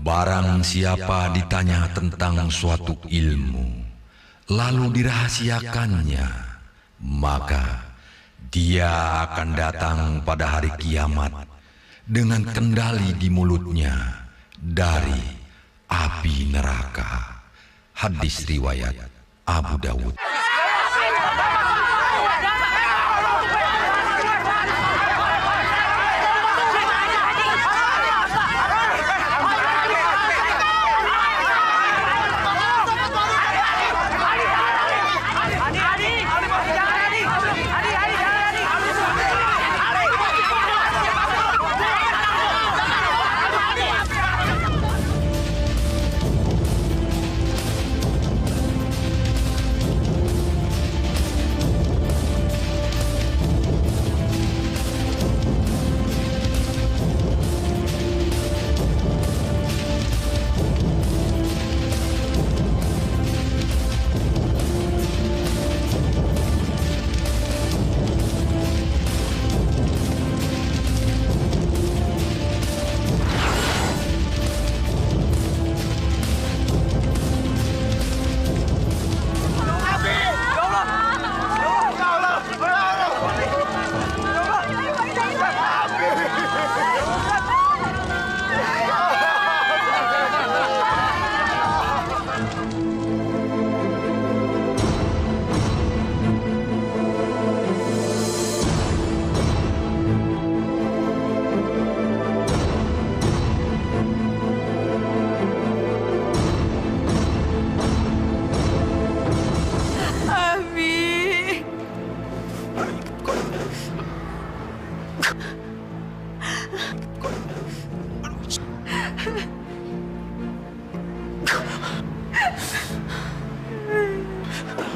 Barang siapa ditanya tentang suatu ilmu, lalu dirahasiakannya, maka dia akan datang pada hari kiamat dengan kendali di mulutnya dari api neraka. Hadis riwayat Abu Dawud.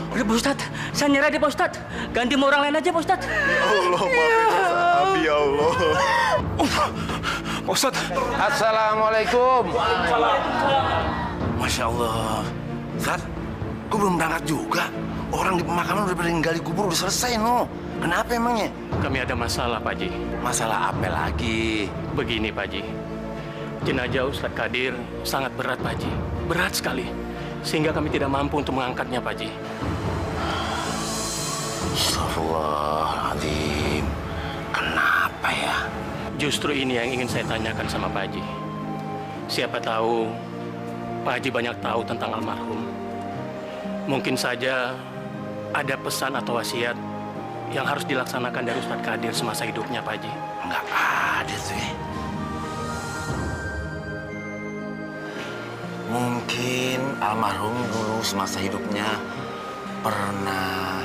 Udah Pak Ustadz, saya nyerah deh Pak Ustadz. Ganti sama orang lain aja Pak Ustadz. Ya Allah, maafin dosa Abi ya Allah. Pak Ustadz. Assalamualaikum. Masya Allah. Ustadz, kok belum berangkat juga? Orang di pemakaman udah pada gali kubur, udah selesai no. Kenapa emangnya? Kami ada masalah Pak Ji. Masalah apa lagi? Begini Pak Ji, jenazah Ustadz Kadir sangat berat Pak Ji. Berat sekali. Sehingga kami tidak mampu untuk mengangkatnya Pak Ji. Astagfirullahaladzim. Kenapa ya? Justru ini yang ingin saya tanyakan sama Pak Haji. Siapa tahu Pak Haji banyak tahu tentang almarhum. Mungkin saja ada pesan atau wasiat yang harus dilaksanakan dari Ustadz Kadir semasa hidupnya Pak Haji. Nggak ada tuh ya. Mungkin almarhum dulu semasa hidupnya pernah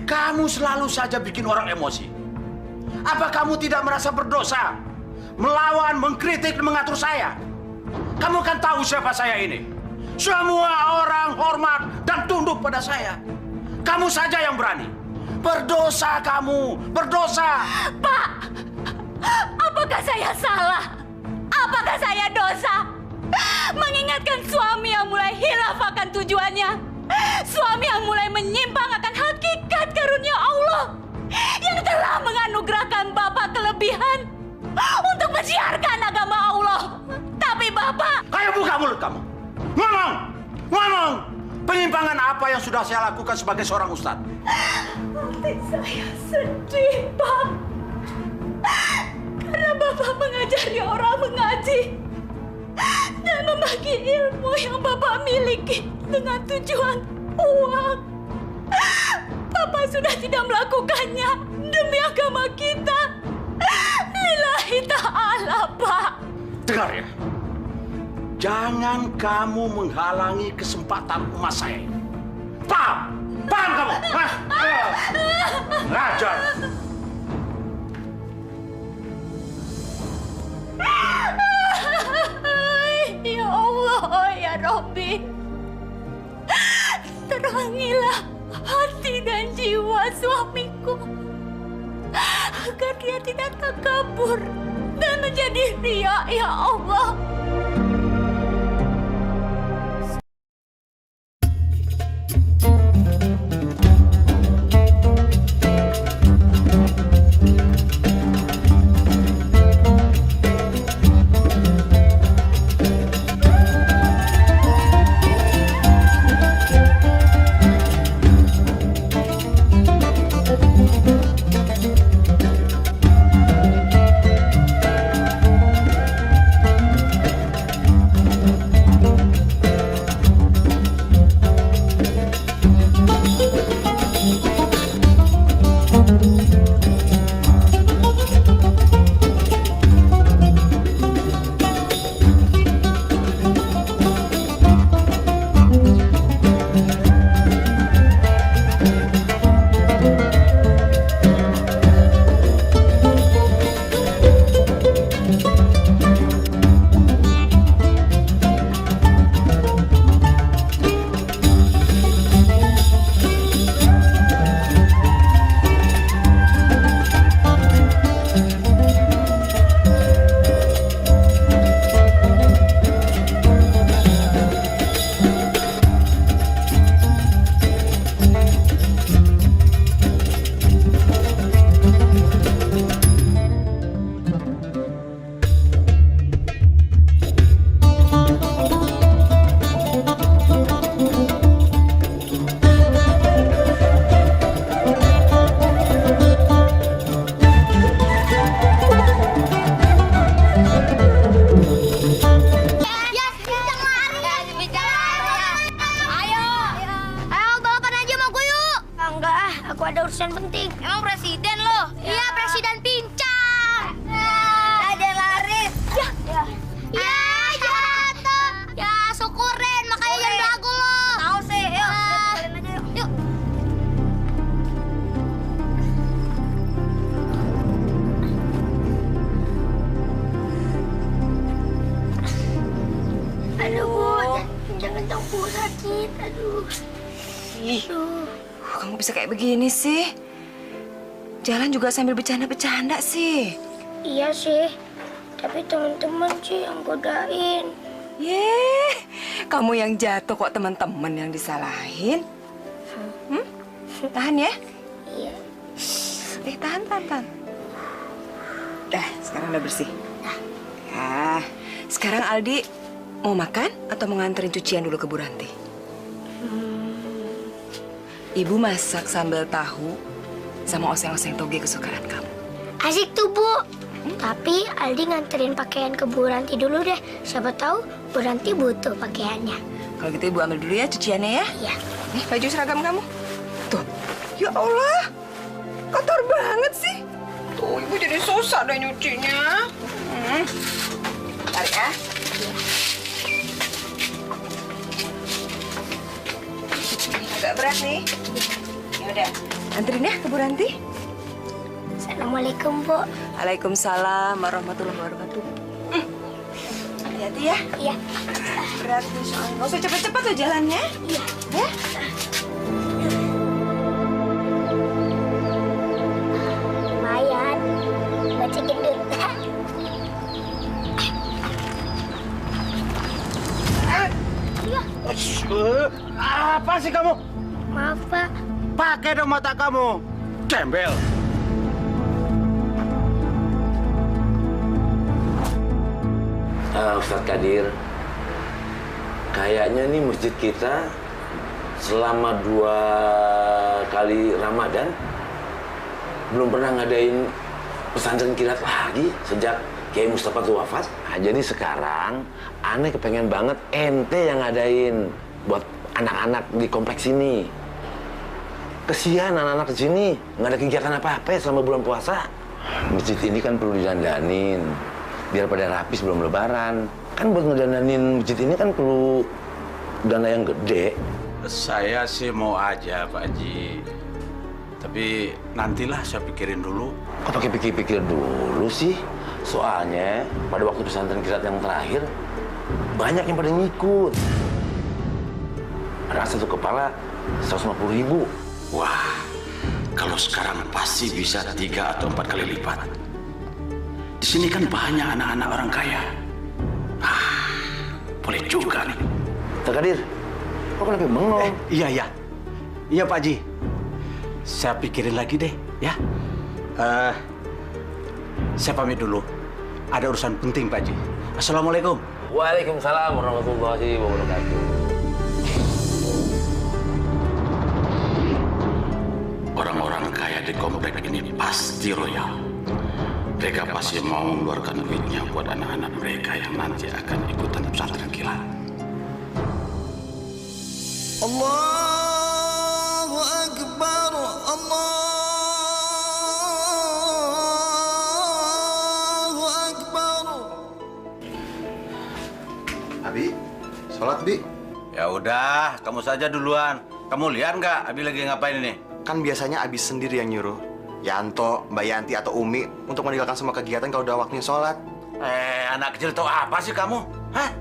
Kamu selalu saja bikin orang emosi. Apa kamu tidak merasa berdosa? Melawan, mengkritik, dan mengatur saya. Kamu kan tahu siapa saya ini. Semua orang hormat dan tunduk pada saya. Kamu saja yang berani. Berdosa kamu, berdosa. Pak, apakah saya salah? Apakah saya dosa? Mengingatkan suami yang mulai hilaf akan tujuannya. Suami yang mulai menyimpang akan hakikat karunia Allah yang telah menganugerahkan Bapak kelebihan untuk mensiarkan agama Allah. Tapi Bapak... Ayo buka mulut kamu. Ngomong! Ngomong! Penyimpangan apa yang sudah saya lakukan sebagai seorang ustadz? Hati saya sedih, Pak. Karena Bapak mengajari orang mengaji dan membagi ilmu yang Bapak miliki dengan tujuan uang. Bapak sudah tidak melakukannya demi agama kita. Lillahi ta'ala, Pak. Dengar ya. Jangan kamu menghalangi kesempatan umat saya. Paham? Paham kamu? Hah? Ngajar. Ya Allah, ya Rabbi. Terangilah hati dan jiwa suamiku agar dia tidak takabur dan menjadi riya, ya Allah. Aduh, Bu. Jangan dong, Bu. Sakit. Aduh. Kamu bisa kayak begini sih? Jalan juga sambil bercanda-bercanda sih. Iya sih. Tapi teman-teman sih yang godain. Yeh, kamu yang jatuh kok teman-teman yang disalahin? Tahan ya? Iya. Tahan. Dah, sekarang udah bersih. Ya, sekarang Aldi mau makan atau mau nganterin cucian dulu ke Bu Ranti? Ibu masak sambal tahu sama oseng-oseng toge kesukaan kamu. Asik tuh, Bu. Tapi Aldi nganterin pakaian ke Bu Ranti dulu deh. Siapa tahu Bu Ranti butuh pakaiannya. Kalau gitu Ibu ambil dulu ya cuciannya ya. Iya. Nih baju seragam kamu. Tuh, ya Allah, kotor banget sih. Tuh, Ibu jadi susah deh nyucinya. Tarik ya. Agak berat nih. Ya udah, anterin ya ke Bu Ranti. Assalamualaikum, Bu. Waalaikumsalam warahmatullahi wabarakatuh. Hati-hati ya. Iya. Berat nih soalnya. Nggak usah cepet-cepet tuh jalannya. Iya. Ya. Lumayan. Baca gendut. Apa sih kamu? Maaf, Pak. Pakai dong mata kamu. Gembel. Ustadz Kadir, kayaknya nih masjid kita selama 2 kali Ramadan belum pernah ngadain pesantren kilat lagi sejak Kiai Mustafa tuh wafat. Nah, jadi sekarang aneh kepengen banget ente yang ngadain buat anak-anak di kompleks ini. Kesian anak-anak di sini nggak ada kegiatan apa-apa selama bulan puasa. Masjid ini kan perlu didandanin biar pada rapi sebelum lebaran. Kan buat ngedandanin masjid ini kan perlu dana yang gede. Saya sih mau aja, Pak Haji. Tapi nantilah saya pikirin dulu. Kok pakai pikir-pikir dulu sih? Soalnya pada waktu pesantren kilat yang terakhir banyak yang pada ngikut. Ada satu kepala 150.000. Wah, kalau sekarang pasti bisa 3 atau 4 kali lipat. Di sini kan banyak anak-anak orang kaya. Boleh juga nih. Kadir, kok kenapa bengong? Iya, Pak Haji. Saya pikirin lagi deh, ya. Saya pamit dulu. Ada urusan penting, Pak Haji. Assalamualaikum. Waalaikumsalam warahmatullahi wabarakatuh. Orang-orang kaya di komplek ini pasti royal. Mereka pasti mau mengeluarkan duitnya buat anak-anak mereka yang nanti akan ikutan pesantren kilat. Allahu Akbar, Allahu Akbar. Abi, sholat, Bi. Ya udah, kamu saja duluan. Kamu lihat nggak Abi lagi ngapain ini? Kan biasanya Abi sendiri yang nyuruh Yanto, Mbak Yanti, atau Umi untuk meninggalkan semua kegiatan kalau udah waktunya sholat. Anak kecil tahu apa sih kamu? Hah?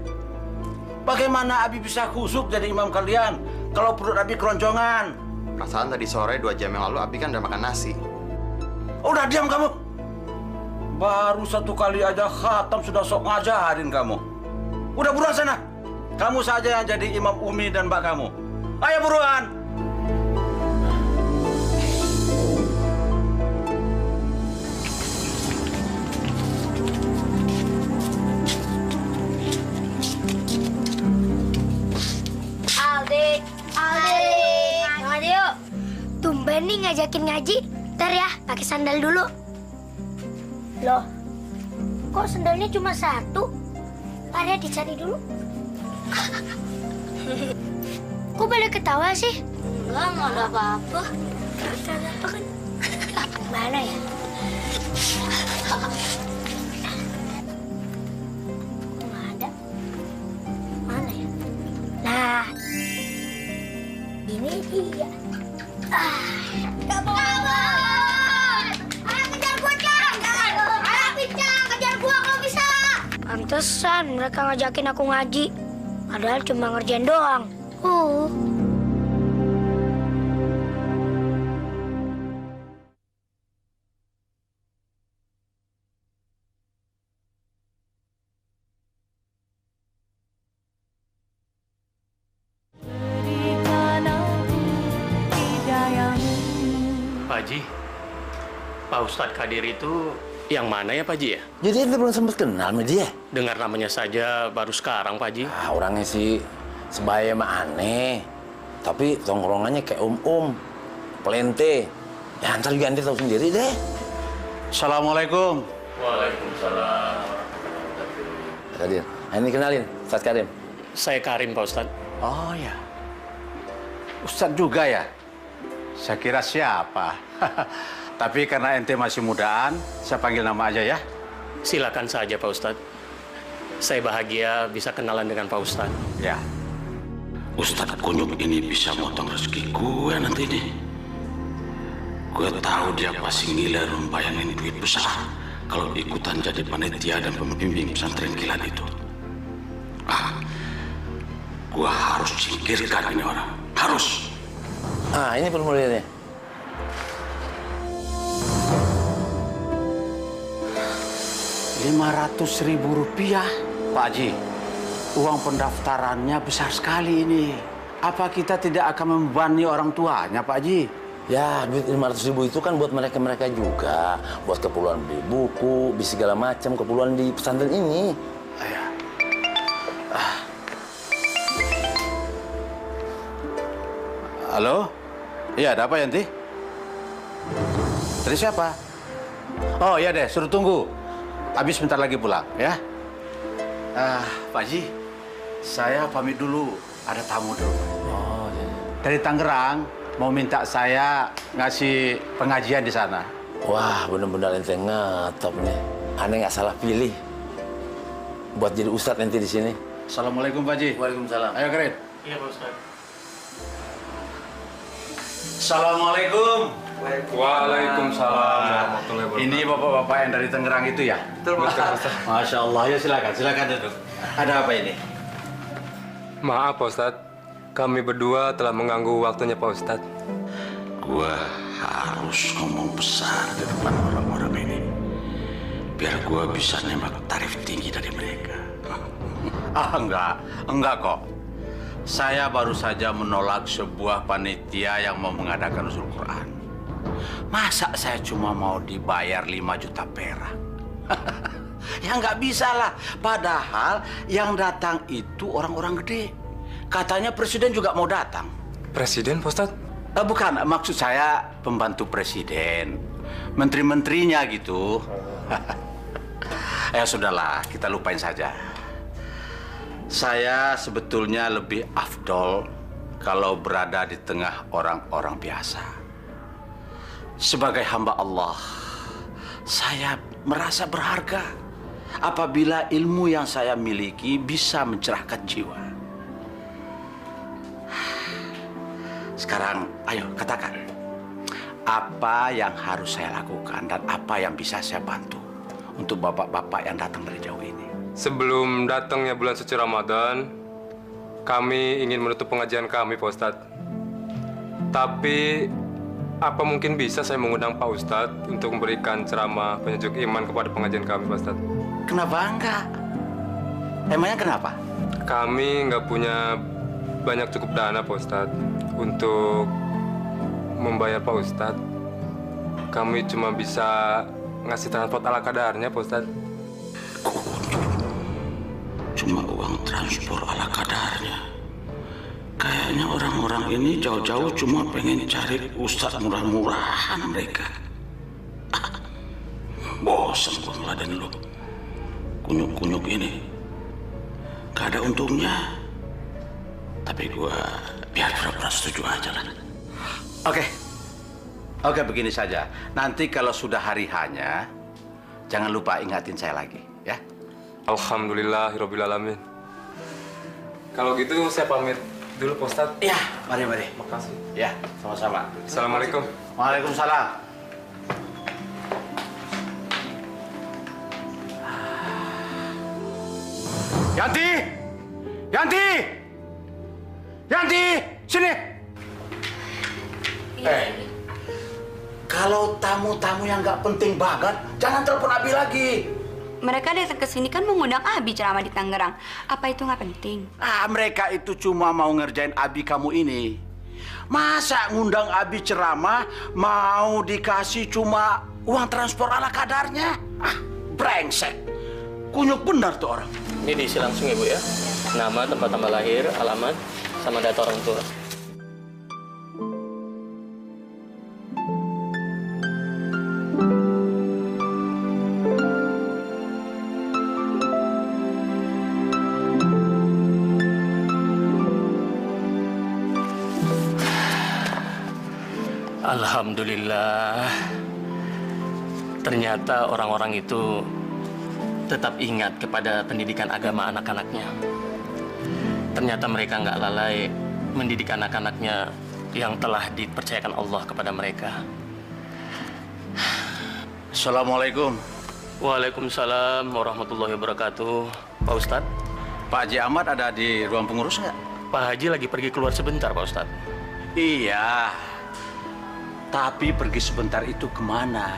Bagaimana Abi bisa khusyuk jadi imam kalian kalau perut Abi keroncongan? Perasaan tadi sore 2 jam yang lalu Abi kan udah makan nasi. Udah diam kamu. Baru 1 kali aja khatam sudah sok ngajarin kamu. Udah buruan sana. Kamu saja yang jadi imam Umi dan Mbak kamu. Ayo buruan. Aldi, yuk. Tumben nih ngajakin ngaji. Ntar ya, pakai sandal dulu. Loh, kok sandalnya cuma 1? Arya dicari dulu. Kok pada ketawa sih? Enggak ada apa-apa. Gak ada apa kan? Mana ya? Nggak ada. Mana ya? Nah, ini dia. Kabur! Ayo kejar gua, Cang! Ayo, Cang, kejar gua kalau bisa! Pantesan mereka ngajakin aku ngaji. Padahal cuma ngerjain doang. Pak Haji, Pak Ustadz Kadir itu yang mana ya Pak Haji ya? Jadi ente belum sempat kenal sama dia? Dengar namanya saja baru sekarang Pak Haji. Orangnya sih sebaya mah aneh. Tapi tongkrongannya kayak pelente. Ya ntar juga ente tahu sendiri deh. Assalamualaikum. Waalaikumsalam. Kadir, ini kenalin, Ustadz Karim. Saya Karim Pak Ustadz. Oh ya, Ustadz juga ya? Saya kira siapa? Tapi karena ente masih mudaan, saya panggil nama aja ya. Silakan saja Pak Ustadz. Saya bahagia bisa kenalan dengan Pak Ustadz. Ya. Ustadz Kunyuk ini bisa motong rezeki gue nanti nih. Gue tahu dia pasti ngiler membayangin duit besar kalau ikutan jadi panitia dan pembimbing pesantren kilat itu. Gue harus singkirkan ini orang. Harus. Ini formulirnya. Rp500.000, Pak Haji. Uang pendaftarannya besar sekali ini. Apa kita tidak akan membebani orang tuanya, Pak Haji? Ya, duit 500.000 itu kan buat mereka-mereka juga. Buat keperluan beli buku, beli segala macam keperluan di pesantren ini. Halo? Iya, ada apa, Yanti? Dari siapa? Oh, iya deh, suruh tunggu. Habis bentar lagi pulang, ya. Pak Haji, saya pamit dulu. Ada tamu dulu. Oh, iya. Dari Tangerang, mau minta saya ngasih pengajian di sana. Wah, benar-benar ente ngetop nih. Aneh nggak salah pilih buat jadi ustadz nanti di sini. Assalamualaikum, Pak Haji. Waalaikumsalam. Ayo, Keren. Iya Pak Ustadz. Assalamualaikum. Waalaikumsalam warahmatullahi wabarakatuh. Ini bapak-bapak yang dari Tangerang itu ya? Betul, Pak. Masya Allah, ya silakan duduk. Ada apa ini? Maaf, Pak Ustadz. Kami berdua telah mengganggu waktunya Pak Ustadz. Gue harus ngomong besar di depan orang-orang ini. Biar gue bisa nembak tarif tinggi dari mereka. Enggak kok. Saya baru saja menolak sebuah panitia yang mau mengadakan usul Quran. Masa saya cuma mau dibayar 5 juta perak? Ya nggak bisa lah. Padahal yang datang itu orang-orang gede. Katanya presiden juga mau datang. Presiden, Pak Ustadz? Bukan, maksud saya pembantu presiden. Menteri-menterinya gitu. Ya sudahlah, kita lupain saja. Saya sebetulnya lebih afdol kalau berada di tengah orang-orang biasa. Sebagai hamba Allah, saya merasa berharga apabila ilmu yang saya miliki bisa mencerahkan jiwa. Sekarang, ayo katakan, apa yang harus saya lakukan dan apa yang bisa saya bantu untuk bapak-bapak yang datang dari jauh ini? Sebelum datangnya bulan suci Ramadan, kami ingin menutup pengajian kami, Pak Ustadz. Tapi, apa mungkin bisa saya mengundang Pak Ustadz untuk memberikan ceramah penyejuk iman kepada pengajian kami, Pak Ustadz? Kenapa enggak? Emangnya kenapa? Kami nggak punya banyak cukup dana, Pak Ustadz, untuk membayar Pak Ustadz. Kami cuma bisa ngasih transport ala kadarnya, Pak Ustadz. Cuma uang transport ala kadarnya. Kayaknya orang-orang ini jauh-jauh cuma pengen cari ustadz murah-murahan mereka. Bosan gua ngeladen lu. Kunyuk-kunyuk ini. Gak ada untungnya. Tapi gua biar pura-pura setuju aja lah. Oke, begini saja. Nanti kalau sudah hari hanya, jangan lupa ingatin saya lagi, ya. Alhamdulillahirrabbilalamin. Kalau gitu saya pamit dulu, Pak Ustadz. Iya, mari. Makasih. Ya, sama-sama. Assalamualaikum. Waalaikumsalam. Yanti! Yanti! Sini! Kalau tamu-tamu yang nggak penting banget, jangan telepon Abi lagi. Mereka datang ke sini kan mengundang Abi ceramah di Tangerang. Apa itu nggak penting? Mereka itu cuma mau ngerjain Abi kamu ini. Masa ngundang Abi ceramah mau dikasih cuma uang transport ala kadarnya? Brengsek. Kunyuk benar tuh orang. Ini diisi langsung Ibu ya. Nama, tempat tanggal lahir, alamat, sama data orang tua. Alhamdulillah. Ternyata orang-orang itu tetap ingat kepada pendidikan agama anak-anaknya. Ternyata mereka nggak lalai mendidik anak-anaknya yang telah dipercayakan Allah kepada mereka. Assalamualaikum. Waalaikumsalam warahmatullahi wabarakatuh. Pak Ustadz? Pak Haji Ahmad ada di ruang pengurus nggak? Pak Haji lagi pergi keluar sebentar, Pak Ustadz. Iya. Tapi pergi sebentar itu kemana?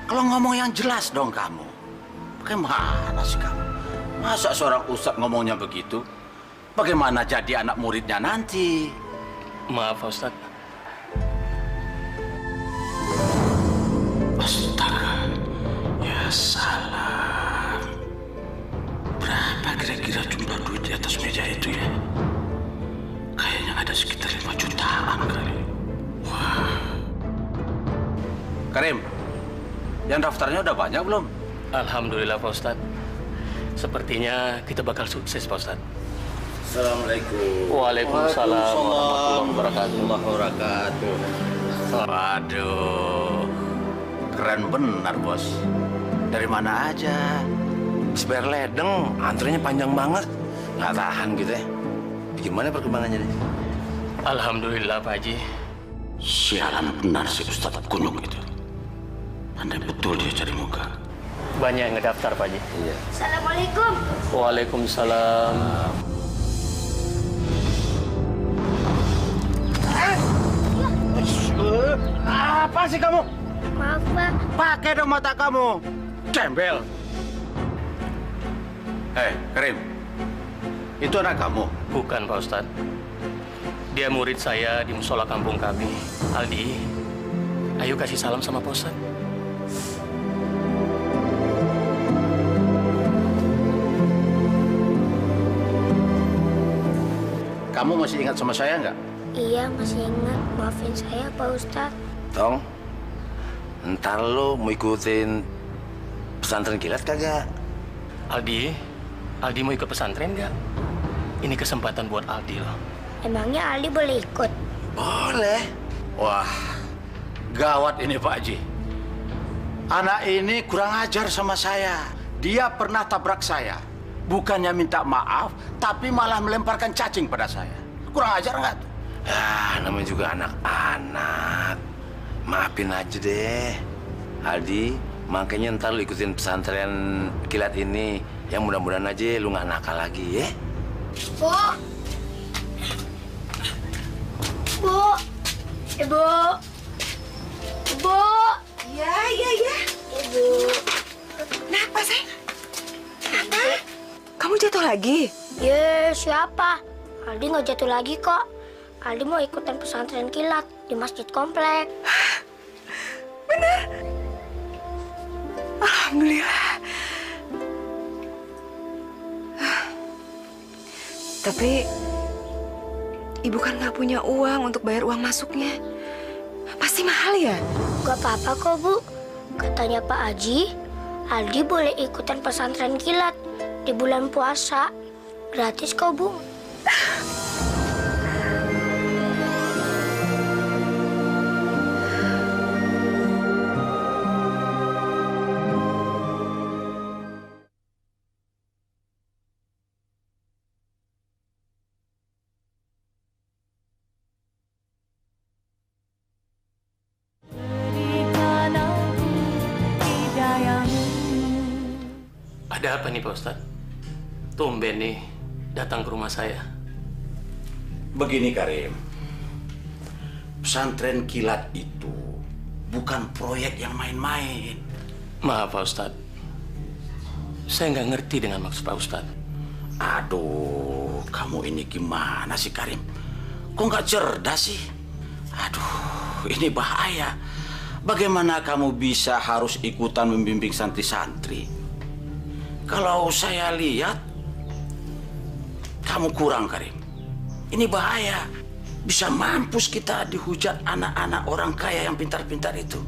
Kalau ngomong yang jelas dong kamu. Bagaimana sih kamu? Masa seorang ustadz ngomongnya begitu? Bagaimana jadi anak muridnya nanti? Maaf, Pak Ustadz. Astaga, ya salam. Berapa kira-kira jumlah duit di atas meja itu ya? Kayaknya ada sekitar 5 jutaan kali. Wah. Karim, yang daftarnya udah banyak belum? Alhamdulillah, Pak Ustadz. Sepertinya kita bakal sukses, Pak Ustadz. Assalamualaikum. Waalaikumsalam warahmatullahi wabarakatuh. Waduh, keren benar, Bos. Dari mana aja? Sebar ledeng, antrinya panjang banget. Nggak tahan gitu ya. Gimana perkembangannya nih? Alhamdulillah, Pak Haji. Sialan benar si Ustadz Kunyuk itu. Pandai betul dia cari muka. Banyak yang ngedaftar, Pak Haji. Iya. Assalamualaikum. Waalaikumsalam. Apa sih kamu? Maaf, Pak. Pakai dong mata kamu. Gembel. Karim. Itu anak kamu? Bukan, Pak Ustadz. Dia murid saya di musola kampung kami. Aldi, ayo kasih salam sama Pak Ustadz. Kamu masih ingat sama saya nggak? Iya, masih ingat. Maafin saya, Pak Ustadz. Tong, ntar lo mau ikutin pesantren kilat kagak? Aldi mau ikut pesantren nggak? Ini kesempatan buat Aldi loh. Emangnya Aldi boleh ikut? Boleh. Wah, gawat ini Pak Haji. Anak ini kurang ajar sama saya. Dia pernah tabrak saya. Bukannya minta maaf, tapi malah melemparkan cacing pada saya. Kurang ajar nggak tuh? Namanya juga anak-anak. Maafin aja deh. Aldi, makanya ntar lu ikutin pesantren kilat ini. Yang mudah-mudahan aja lu nggak nakal lagi ya. Bu. Bu. Ibu. Ibu. Ya. Ibu. Kenapa, sayang? Apa? Kamu jatuh lagi? Ya, siapa? Aldi nggak jatuh lagi kok. Aldi mau ikutan pesantren kilat di masjid komplek. Bener? Alhamdulillah. Tapi ibu kan nggak punya uang untuk bayar uang masuknya. Pasti mahal ya? Gak apa-apa kok, Bu. Katanya Pak Haji, Aldi boleh ikutan pesantren kilat di bulan puasa. Gratis kok, Bu. Ada apa nih, Pak Ustadz? Tumben nih, datang ke rumah saya. Begini Karim, pesantren kilat itu bukan proyek yang main-main. Maaf Pak Ustadz, saya nggak ngerti dengan maksud Pak Ustadz. Aduh, kamu ini gimana sih Karim? Kok nggak cerdas sih? Aduh, ini bahaya. Bagaimana kamu bisa harus ikutan membimbing santri-santri? Kalau saya lihat, kamu kurang Karim. Ini bahaya. Bisa mampus kita dihujat anak-anak orang kaya yang pintar-pintar itu.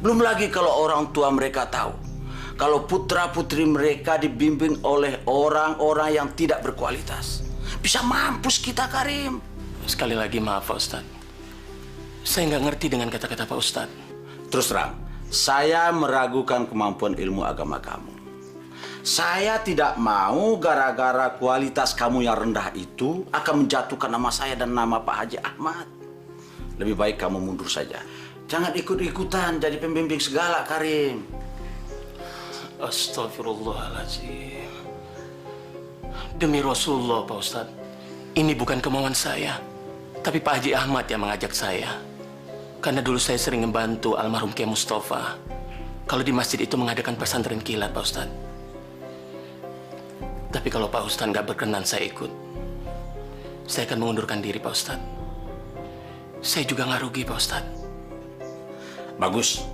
Belum lagi kalau orang tua mereka tahu. Kalau putra-putri mereka dibimbing oleh orang-orang yang tidak berkualitas. Bisa mampus kita, Karim. Sekali lagi maaf, Pak Ustadz. Saya nggak ngerti dengan kata-kata Pak Ustadz. Terus terang, saya meragukan kemampuan ilmu agama kamu. Saya tidak mau gara-gara kualitas kamu yang rendah itu akan menjatuhkan nama saya dan nama Pak Haji Ahmad. Lebih baik kamu mundur saja. Jangan ikut-ikutan jadi pembimbing segala, Karim. Astagfirullahaladzim. Demi Rasulullah, Pak Ustadz, ini bukan kemauan saya, tapi Pak Haji Ahmad yang mengajak saya. Karena dulu saya sering membantu almarhum Kiai Mustafa kalau di masjid itu mengadakan pesantren kilat, Pak Ustadz. Tapi kalau Pak Ustadz nggak berkenan saya ikut, saya akan mengundurkan diri, Pak Ustadz. Saya juga nggak rugi, Pak Ustadz. Bagus.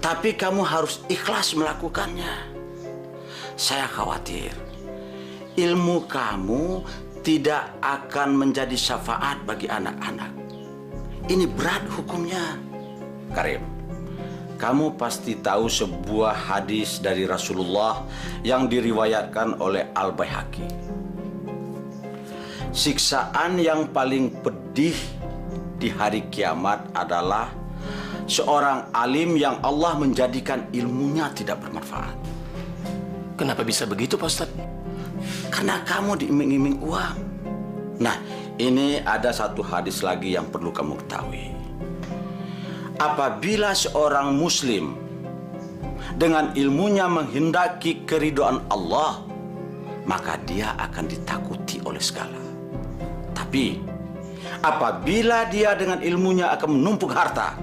Tapi kamu harus ikhlas melakukannya. Saya khawatir ilmu kamu tidak akan menjadi syafaat bagi anak-anak. Ini berat hukumnya. Karim, kamu pasti tahu sebuah hadis dari Rasulullah yang diriwayatkan oleh Al-Baihaqi. Siksaan yang paling pedih di hari kiamat adalah seorang alim yang Allah menjadikan ilmunya tidak bermanfaat. Kenapa bisa begitu, Pak Ustadz? Karena kamu diiming-iming uang. Nah, ini ada satu hadis lagi yang perlu kamu ketahui. Apabila seorang muslim dengan ilmunya menghendaki keridhaan Allah, maka dia akan ditakuti oleh segala. Tapi apabila dia dengan ilmunya akan menumpuk harta,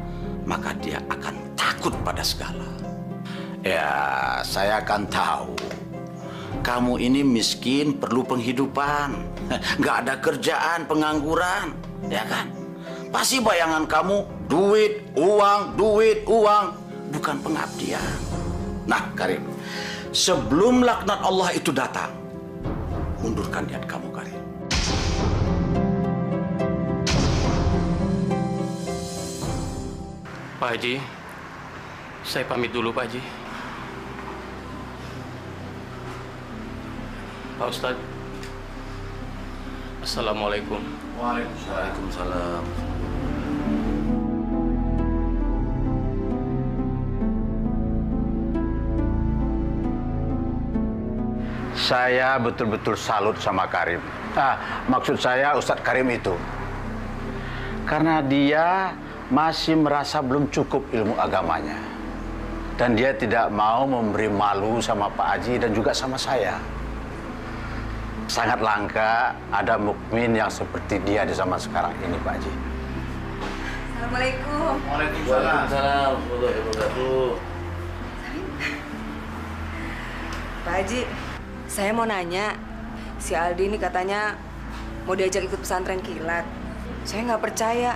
maka dia akan takut pada segala. Ya, saya akan tahu kamu ini miskin, perlu penghidupan, nggak ada kerjaan, pengangguran, ya kan? Pasti bayangan kamu duit, uang, bukan pengabdian. Nah, Karim, sebelum laknat Allah itu datang, undurkan niat kamu, Karim. Pak Haji, saya pamit dulu, Pak Haji. Pak Ustadz, Assalamualaikum. Waalaikumsalam. Saya betul-betul salut sama Karim. Maksud saya Ustadz Karim itu. Karena dia masih merasa belum cukup ilmu agamanya. Dan dia tidak mau memberi malu sama Pak Haji dan juga sama saya. Sangat langka ada mukmin yang seperti dia di zaman sekarang ini, Pak Haji. Assalamualaikum. Waalaikumsalam warahmatullahi wabarakatuh. Pak Haji, saya mau nanya, si Aldi ini katanya mau diajak ikut pesantren kilat. Saya nggak percaya.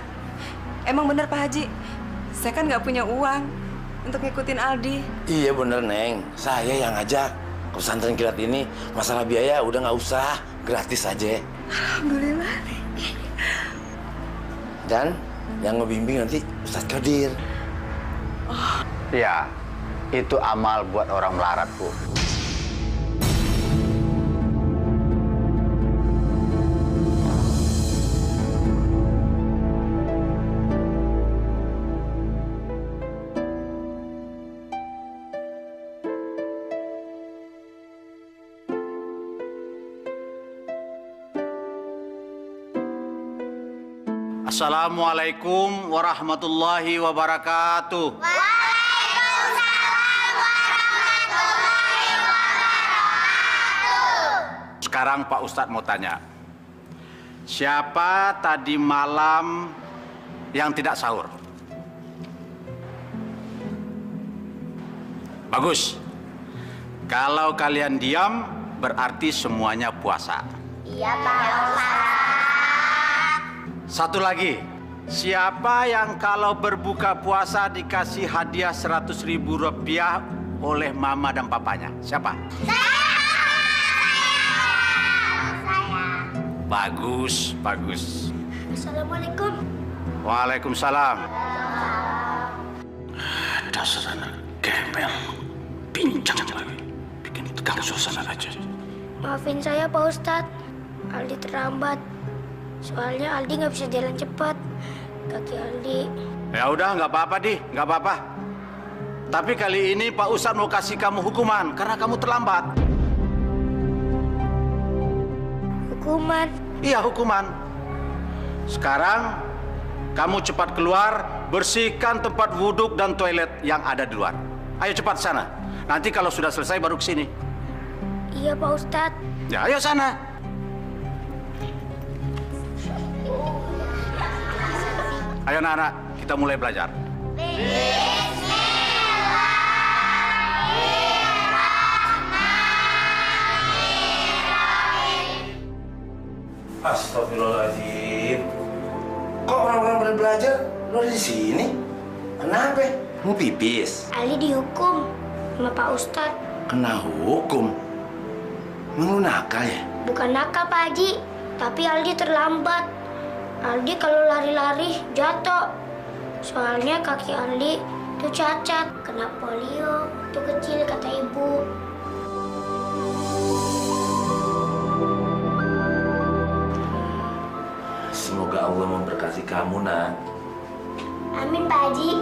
Emang bener Pak Haji, saya kan nggak punya uang untuk ngikutin Aldi. Iya bener, Neng. Saya yang ngajak ke pesantren kilat ini. Masalah biaya udah nggak usah, gratis aja. Alhamdulillah. Dan yang ngebimbing nanti Ustadz Qadir. Ya, itu amal buat orang melarat, Bu. Assalamualaikum warahmatullahi wabarakatuh. Waalaikumsalam warahmatullahi wabarakatuh. Sekarang Pak Ustadz mau tanya. Siapa tadi malam yang tidak sahur? Bagus. Kalau kalian diam, berarti semuanya puasa. Iya, Pak Ustadz. Satu lagi. Siapa yang kalau berbuka puasa dikasih hadiah 100.000 rupiah oleh mama dan papanya? Siapa? Bagus, bagus. Assalamualaikum. Waalaikumsalam. Dasar anak gembel. Pincang lagi. Bikin tegang suasana aja. Maafin saya, Pak Ustadz. Aldi terlambat. Soalnya Aldi nggak bisa jalan cepat. Kaki Aldi. Ya udah, nggak apa-apa, Di. Nggak apa-apa. Tapi kali ini Pak Ustadz mau kasih kamu hukuman karena kamu terlambat. Hukuman? Iya, hukuman. Sekarang kamu cepat keluar, bersihkan tempat wuduk dan toilet yang ada di luar. Ayo cepat sana. Nanti kalau sudah selesai baru ke sini. Iya, Pak Ustadz. Ya, ayo sana. Ayo anak-anak, kita mulai belajar. Astagfirullahaladzim. Kok orang-orang pada belajar? Lo di sini? Kenapa? Mau pipis? Aldi dihukum sama Pak Ustadz. Kena hukum? Lu nakal ya? Bukan nakal, Pak Haji. Tapi Aldi terlambat. Aldi kalau lari-lari jatuh. Soalnya kaki Aldi tuh cacat. Kena polio. Tuh kecil, kata ibu. Semoga Allah memberkati kamu, nak. Amin, Pak Haji.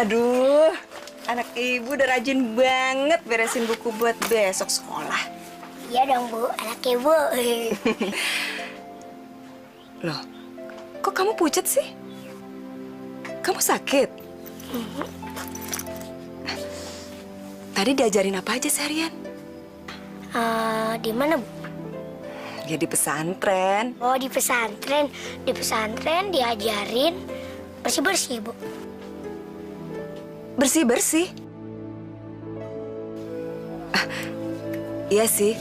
Aduh, anak ibu udah rajin banget beresin buku buat besok sekolah. Iya dong, Bu. Anak ibu. Loh, kok kamu pucat sih? Kamu sakit? Tadi diajarin apa aja seharian? Di mana, Bu? Ya di pesantren. Oh, di pesantren. Di pesantren diajarin bersih-bersih, Bu. Bersih-bersih? Iya sih,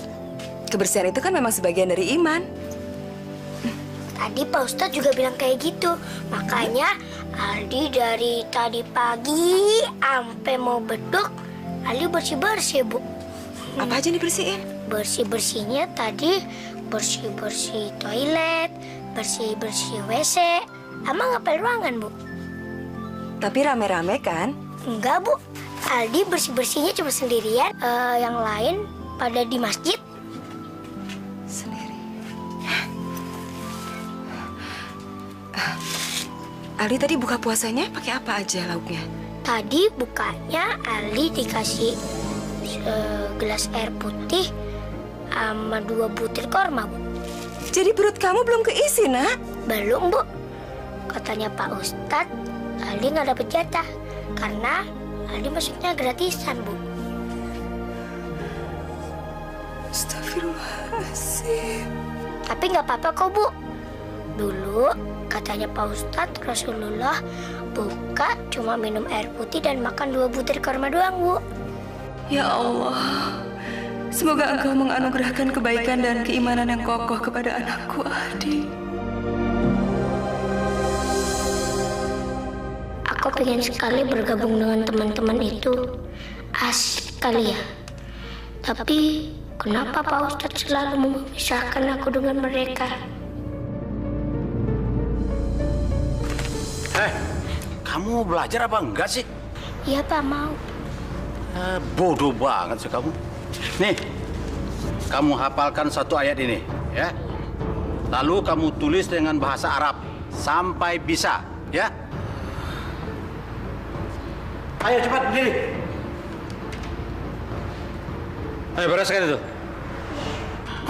kebersihan itu kan memang sebagian dari iman. Tadi Pak Ustadz juga bilang kayak gitu. Makanya Aldi dari tadi pagi sampai mau beduk, Aldi bersih-bersih, Bu. Apa aja dibersihin? Bersih-bersihnya tadi bersih-bersih toilet, bersih-bersih WC, sama ngepel ruangan, Bu. Tapi rame-rame kan? Enggak, Bu. Aldi bersih-bersihnya cuma sendirian. Yang lain pada di masjid. Sendiri. Aldi tadi buka puasanya pakai apa aja lauknya? Tadi bukanya Aldi dikasih gelas air putih sama 2 butir korma, Bu. Jadi perut kamu belum keisi, nak? Belum, Bu. Katanya Pak Ustadz, Aldi nggak dapet jatah. Karena Aldi masuknya gratisan, Bu. Astagfirullahaladzim. Tapi nggak apa-apa kok, Bu. Dulu katanya Pak Ustadz, Rasulullah buka cuma minum air putih dan makan 2 butir korma doang, Bu. Ya Allah, semoga Engkau menganugerahkan kebaikan dan keimanan yang kokoh kepada anakku, Aldi. Aku pengen sekali bergabung dengan teman-teman itu. Asik kali ya. Tapi kenapa Pak Ustadz selalu memisahkan aku dengan mereka? Kamu belajar apa enggak sih? Iya, Pak, mau. Bodoh banget sih kamu. Nih, kamu hafalkan 1 ayat ini, ya. Lalu kamu tulis dengan bahasa Arab sampai bisa, ya. Ayo cepat berdiri. Ayo bereskan itu.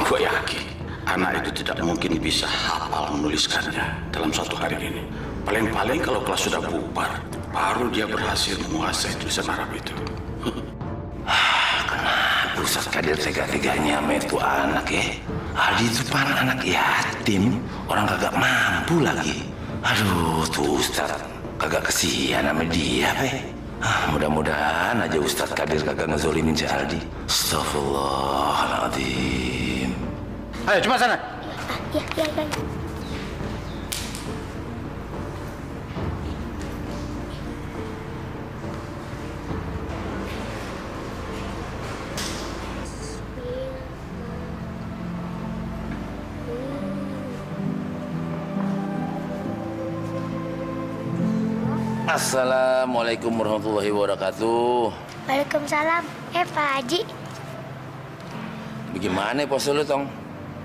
Gue yakin anak itu tidak mungkin bisa hafal menuliskannya dalam satu hari ini. Paling-paling kalau kelas sudah bubar, baru dia berhasil menguasai tulisan Arab itu. Kenapa Ustaz Kadir tega-teganya sama itu anak ya? Aldi itu pan anak yatim, orang kagak mampu lagi. Aduh, tuh Ustaz kagak kesian sama dia, mudah-mudahan aja Ustaz Kadir kagak ngezolimin si Aldi. Astagfirullahaladzim. Ayo, cuma sana. Ya. Assalamualaikum warahmatullahi wabarakatuh. Waalaikumsalam. Pak Haji. Bagaimana puasa lu, Tong?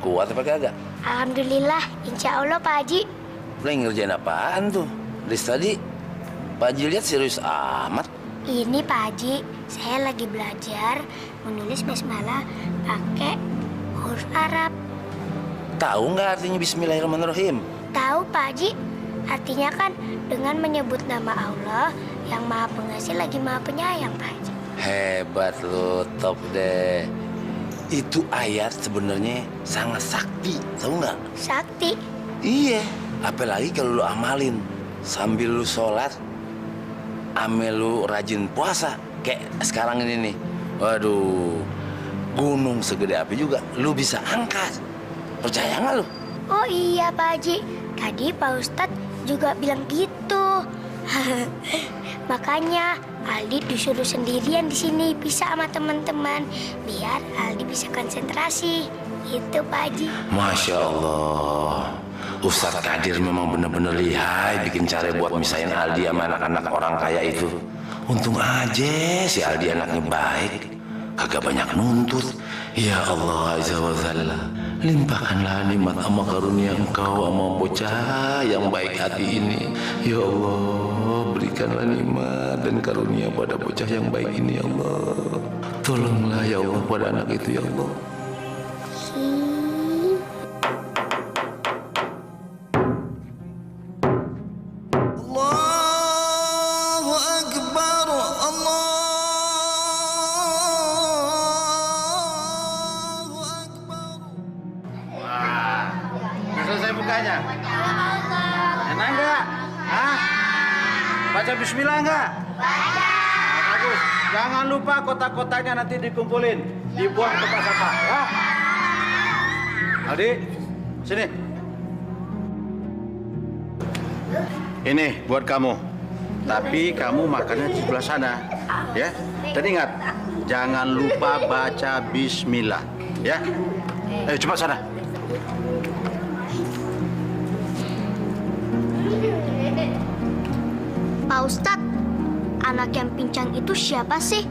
Kuat apa kagak? Alhamdulillah, insya Allah Pak Haji. Lu ngerjain apaan tuh? Dari tadi Pak Haji lihat serius amat. Ini Pak Haji, saya lagi belajar menulis basmalah pakai huruf Arab. Tahu nggak artinya Bismillahirrahmanirrahim? Tahu Pak Haji, artinya kan dengan menyebut nama Allah yang Maha Pengasih lagi Maha Penyayang, Pak Haji. Hebat lu, top deh. Itu ayat sebenarnya sangat sakti, tahu nggak? Sakti? Iya, apalagi kalau lu amalin sambil lu sholat, amel lu rajin puasa kayak sekarang ini nih. Waduh, gunung segede api juga lu bisa angkat. Percaya nggak lu? Oh iya Pak Haji, tadi Pak Ustadz juga bilang gitu. Makanya Aldi disuruh sendirian di sini bisa sama teman-teman biar Aldi bisa konsentrasi. Itu Pak Haji. Masya Allah, Ustadz Kadir memang bener-bener lihai bikin cara buat misahin Aldi sama anak-anak orang kaya itu. Untung aja si Aldi anaknya baik, kagak banyak nuntut. Ya Allah Azza wa Jalla, limpahkanlah nikmat sama karunia Engkau sama bocah yang baik hati ini. Ya Allah, berikanlah nikmat dan karunia pada bocah yang baik ini ya Allah. Tolonglah ya Allah pada anak itu ya Allah. Allahu Akbar, Allah. Selesai bukanya? Enak nggak? Hah? Baca bismillah nggak? Baca. Bagus. Jangan lupa kotak-kotaknya nanti dikumpulin, dibuang ke tempat sampah, ya? Aldi, sini. Ini buat kamu. Tapi kamu makannya di sebelah sana, ya? Dan ingat, jangan lupa baca bismillah, ya? Ayo cepat sana. Pak Ustadz, anak yang pincang itu siapa sih?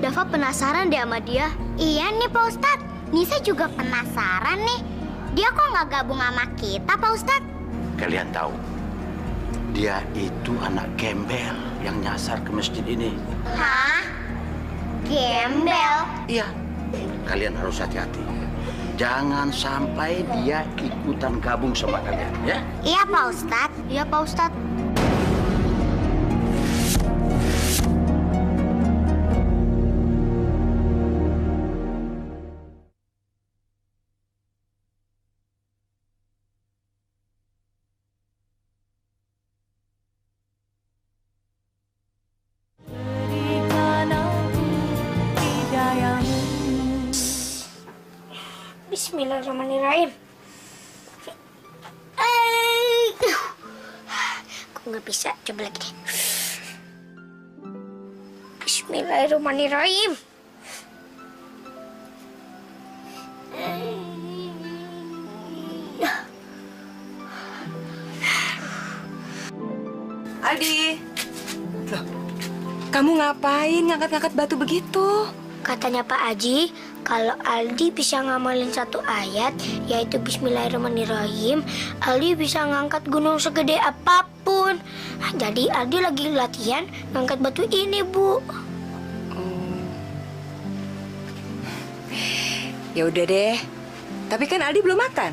Dava penasaran deh sama dia. Iya nih Pak Ustadz, Nisa juga penasaran nih. Dia kok nggak gabung sama kita Pak Ustadz? Kalian tahu, dia itu anak gembel yang nyasar ke masjid ini. Hah? Gembel? Iya. Kalian harus hati-hati. Jangan sampai dia ikutan gabung sama kalian, ya? Iya Pak Ustadz. Iya Pak Ustadz. Bismillahirrahmanirrahim. Kok nggak bisa? Coba lagi deh. Bismillahirrahmanirrahim. Aldi, loh, kamu ngapain ngangkat-ngangkat batu begitu? Katanya Pak Haji, kalau Aldi bisa ngamalin satu ayat, yaitu Bismillahirrahmanirrahim, Aldi bisa ngangkat gunung segede apapun. Jadi Aldi lagi latihan ngangkat batu ini, Bu. Ya udah deh. Tapi kan Aldi belum makan.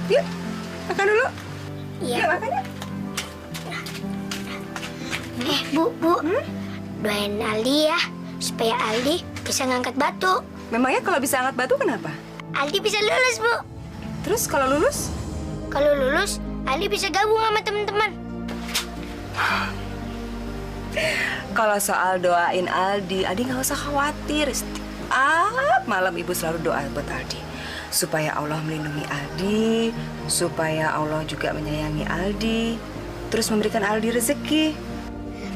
Yuk, makan dulu. Iya. Yuk, makan yuk. Bu, doain Aldi ya, supaya Aldi bisa ngangkat batu. Memangnya kalau bisa angkat batu kenapa? Aldi bisa lulus, Bu. Terus kalau lulus? Kalau lulus, Aldi bisa gabung sama teman-teman. Kalau soal doain Aldi nggak usah khawatir. Malam Ibu selalu doa buat Aldi. Supaya Allah melindungi Aldi, supaya Allah juga menyayangi Aldi, terus memberikan Aldi rezeki.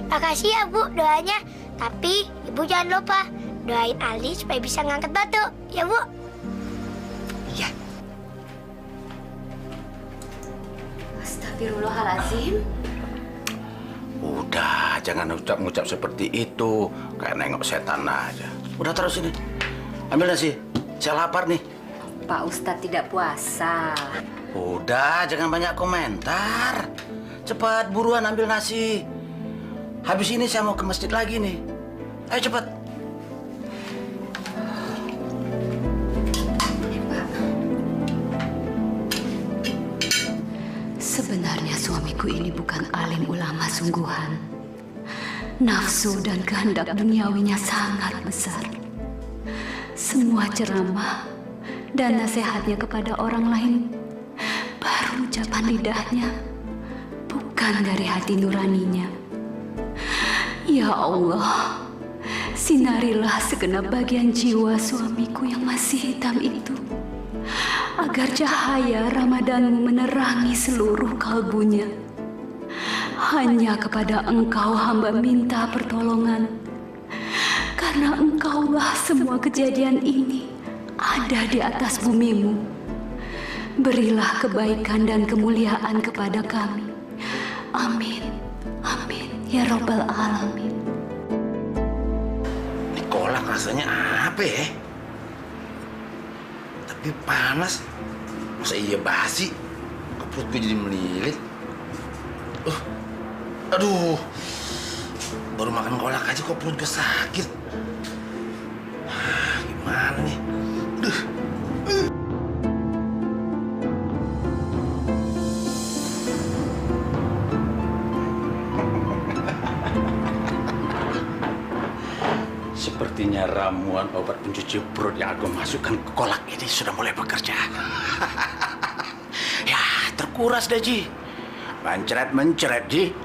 Makasih ya, Bu, doanya. Tapi Ibu jangan lupa doain Aldi supaya bisa ngangkat batu. Ya, Bu? Iya. Astagfirullahaladzim. Udah, jangan ngucap seperti itu. Kayak nengok setan aja. Udah taruh sini. Ambil nasi. Saya lapar nih. Pak Ustadz tidak puasa. Udah, jangan banyak komentar. Cepat, buruan ambil nasi. Habis ini saya mau ke masjid lagi nih. Ayo cepat. Sebenarnya suamiku ini bukan alim ulama sungguhan. Nafsu dan kehendak duniawinya sangat besar. Semua ceramah dan nasihatnya kepada orang lain baru ucapan lidahnya, bukan dari hati nuraninya. Ya Allah, sinarilah segenap bagian jiwa suamiku yang masih hitam itu, agar cahaya Ramadan menerangi seluruh kalbunya. Hanya kepada Engkau hamba minta pertolongan, karena Engkaulah semua kejadian ini ada di atas bumimu. Berilah kebaikan dan kemuliaan kepada kami. Amin, amin, ya Rabbal Alamin. Ini kolak rasanya apa ya? Tapi panas. Masa iya basi? Kok perut gue jadi melilit? Aduh, baru makan kolak aja kok perut gue sakit. Gimana nih? Sepertinya ramuan obat pencuci perut yang aku masukkan ke kolak ini sudah mulai bekerja. Ya, terkuras deh, Ji. Mencret, Ji.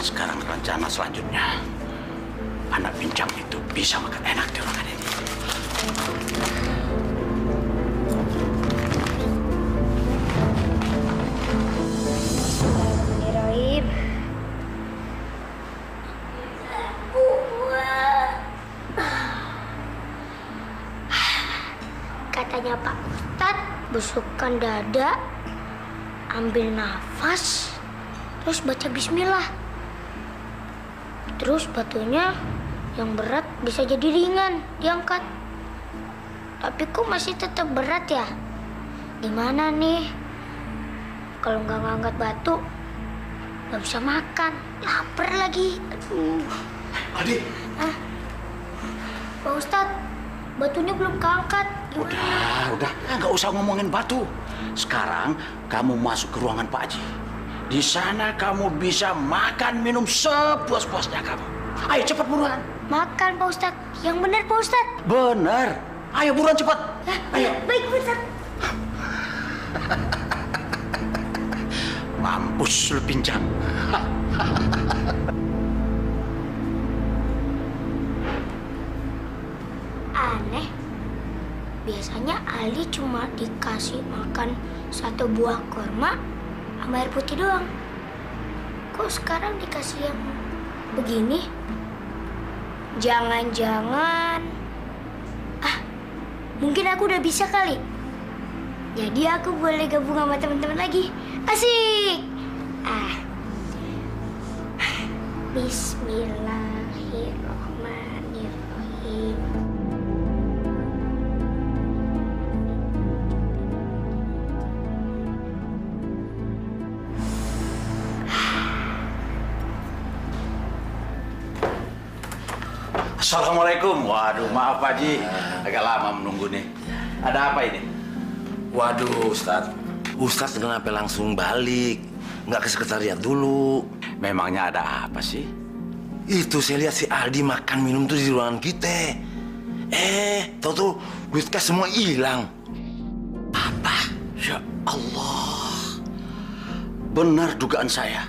Sekarang rencana selanjutnya, anak pincang itu bisa makan enak di ruangan ini. Bismillahirrahmanirrahim. Katanya Pak Ustadz, busukkan dada, ambil nafas, terus baca bismillah. Terus batunya yang berat bisa jadi ringan, diangkat. Tapi kok masih tetap berat ya? Gimana nih? Kalau nggak ngangkat batu, nggak bisa makan. Lapar lagi. Aduh. Adik. Pak Ustadz, batunya belum keangkat. Udah. Nggak usah ngomongin batu. Sekarang kamu masuk ke ruangan Pak Haji. Di sana kamu bisa makan, minum sepuas-puasnya kamu. Ayo cepat buruan. Makan Pak Ustadz. Yang benar Pak Ustadz. Benar. Ayo buruan cepat. Ayo. Baik Pak Ustadz. Mampus lu pincang. Aneh. Biasanya Ali cuma dikasih makan 1 buah kurma sama air putih doang. Kok sekarang dikasih yang begini? Jangan-jangan... mungkin aku udah bisa kali. Jadi aku boleh gabung sama teman-teman lagi. Asik! Bismillahirrahmanirrahim. Assalamualaikum. Waduh, maaf Pak Haji. Agak lama menunggu nih. Ada apa ini? Waduh, Ustadz kenapa langsung balik? Nggak ke sekretariat dulu? Memangnya ada apa sih? Itu saya lihat si Aldi makan minum tuh di ruangan kita. Tahu tuh duit kas semua hilang. Apa? Ya Allah. Benar dugaan saya.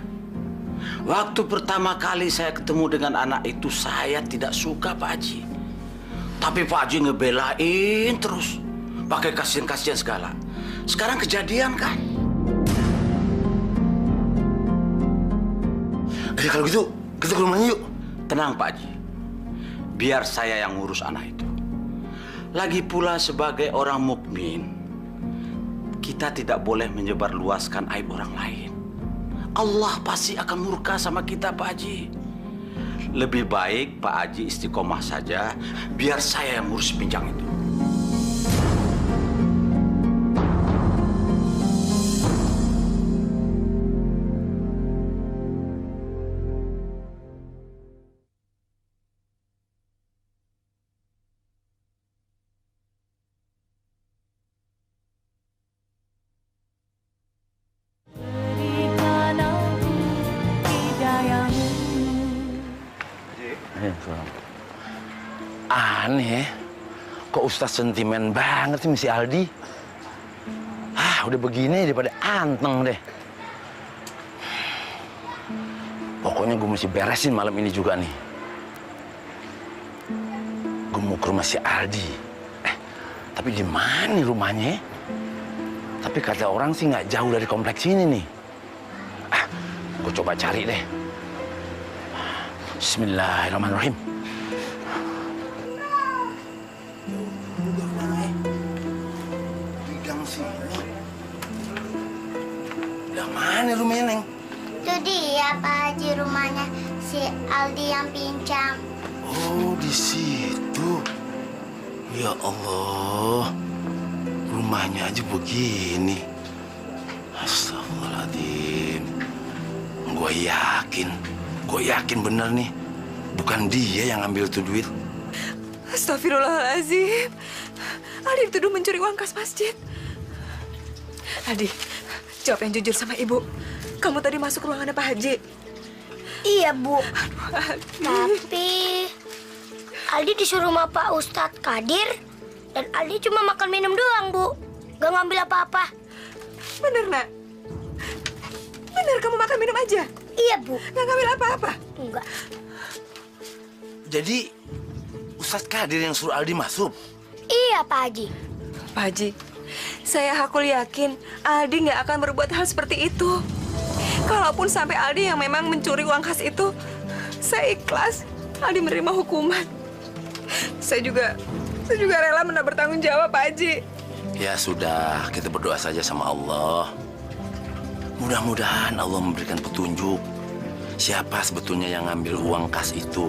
Waktu pertama kali saya ketemu dengan anak itu, saya tidak suka Pak Haji. Tapi Pak Haji ngebelain terus. Pakai kasihan-kasihan segala. Sekarang kejadian kan? Kalau gitu, kita ke rumahnya yuk. Tenang Pak Haji. Biar saya yang ngurus anak itu. Lagi pula sebagai orang mukmin, kita tidak boleh menyebarluaskan aib orang lain. Allah pasti akan murka sama kita Pak Haji. Lebih baik Pak Haji istiqomah saja, biar saya yang ngurus pinjang itu. Aneh, kok Ustadz sentimen banget sih si Aldi? Udah begini daripada anteng deh. Pokoknya gue mesti beresin malam ini juga nih. Gue mau ke rumah si Aldi. Tapi di mana nih rumahnya? Tapi kata orang sih nggak jauh dari kompleks ini nih. Gue coba cari deh. Bismillahirrahmanirrahim. Mana rumahnya, Neng? Itu dia, Pak Haji, rumahnya si Aldi yang pincang. Oh, di situ. Ya Allah. Rumahnya aja begini. Astagfirullahaladzim. Gue yakin bener nih. Bukan dia yang ngambil tuh duit. Astagfirullahaladzim. Aldi dituduh mencuri uang kas masjid. Aldi, jawab yang jujur sama ibu. Kamu tadi masuk ruangannya Pak Haji? Iya, Bu. Aduh, Aldi. Tapi Aldi disuruh sama Pak Ustadz Kadir, dan Aldi cuma makan minum doang, Bu. Gak ngambil apa-apa. Bener, Nak? Bener kamu makan minum aja? Iya, Bu. Gak ngambil apa-apa? Enggak. Jadi Ustadz Kadir yang suruh Aldi masuk? Iya, Pak Haji. Pak Haji, saya hakul yakin Aldi nggak akan berbuat hal seperti itu. Kalaupun sampai Aldi yang memang mencuri uang kas itu, saya ikhlas Aldi menerima hukuman. Saya juga rela bertanggung jawab, Pak Haji. Ya sudah, kita berdoa saja sama Allah. Mudah-mudahan Allah memberikan petunjuk siapa sebetulnya yang ngambil uang kas itu.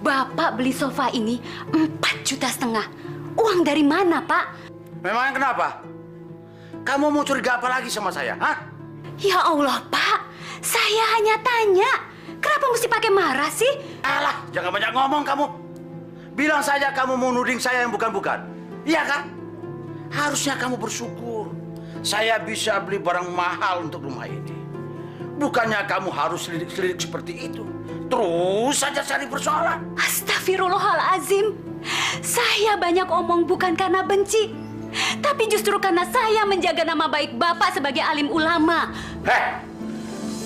Bapak beli sofa ini 4,5 juta. Uang dari mana, Pak? Memangnya kenapa? Kamu mau curiga apa lagi sama saya, hah? Ya Allah, Pak. Saya hanya tanya. Kenapa mesti pakai marah sih? Alah, jangan banyak ngomong kamu. Bilang saja kamu mau nuding saya yang bukan-bukan. Iya kan? Harusnya kamu bersyukur. Saya bisa beli barang mahal untuk rumah ini. Bukannya kamu harus selidik-selidik seperti itu. Terus saja cari persoalan. Astagfirullahalazim. Saya banyak omong bukan karena benci, tapi justru karena saya menjaga nama baik Bapak sebagai alim ulama. Heh,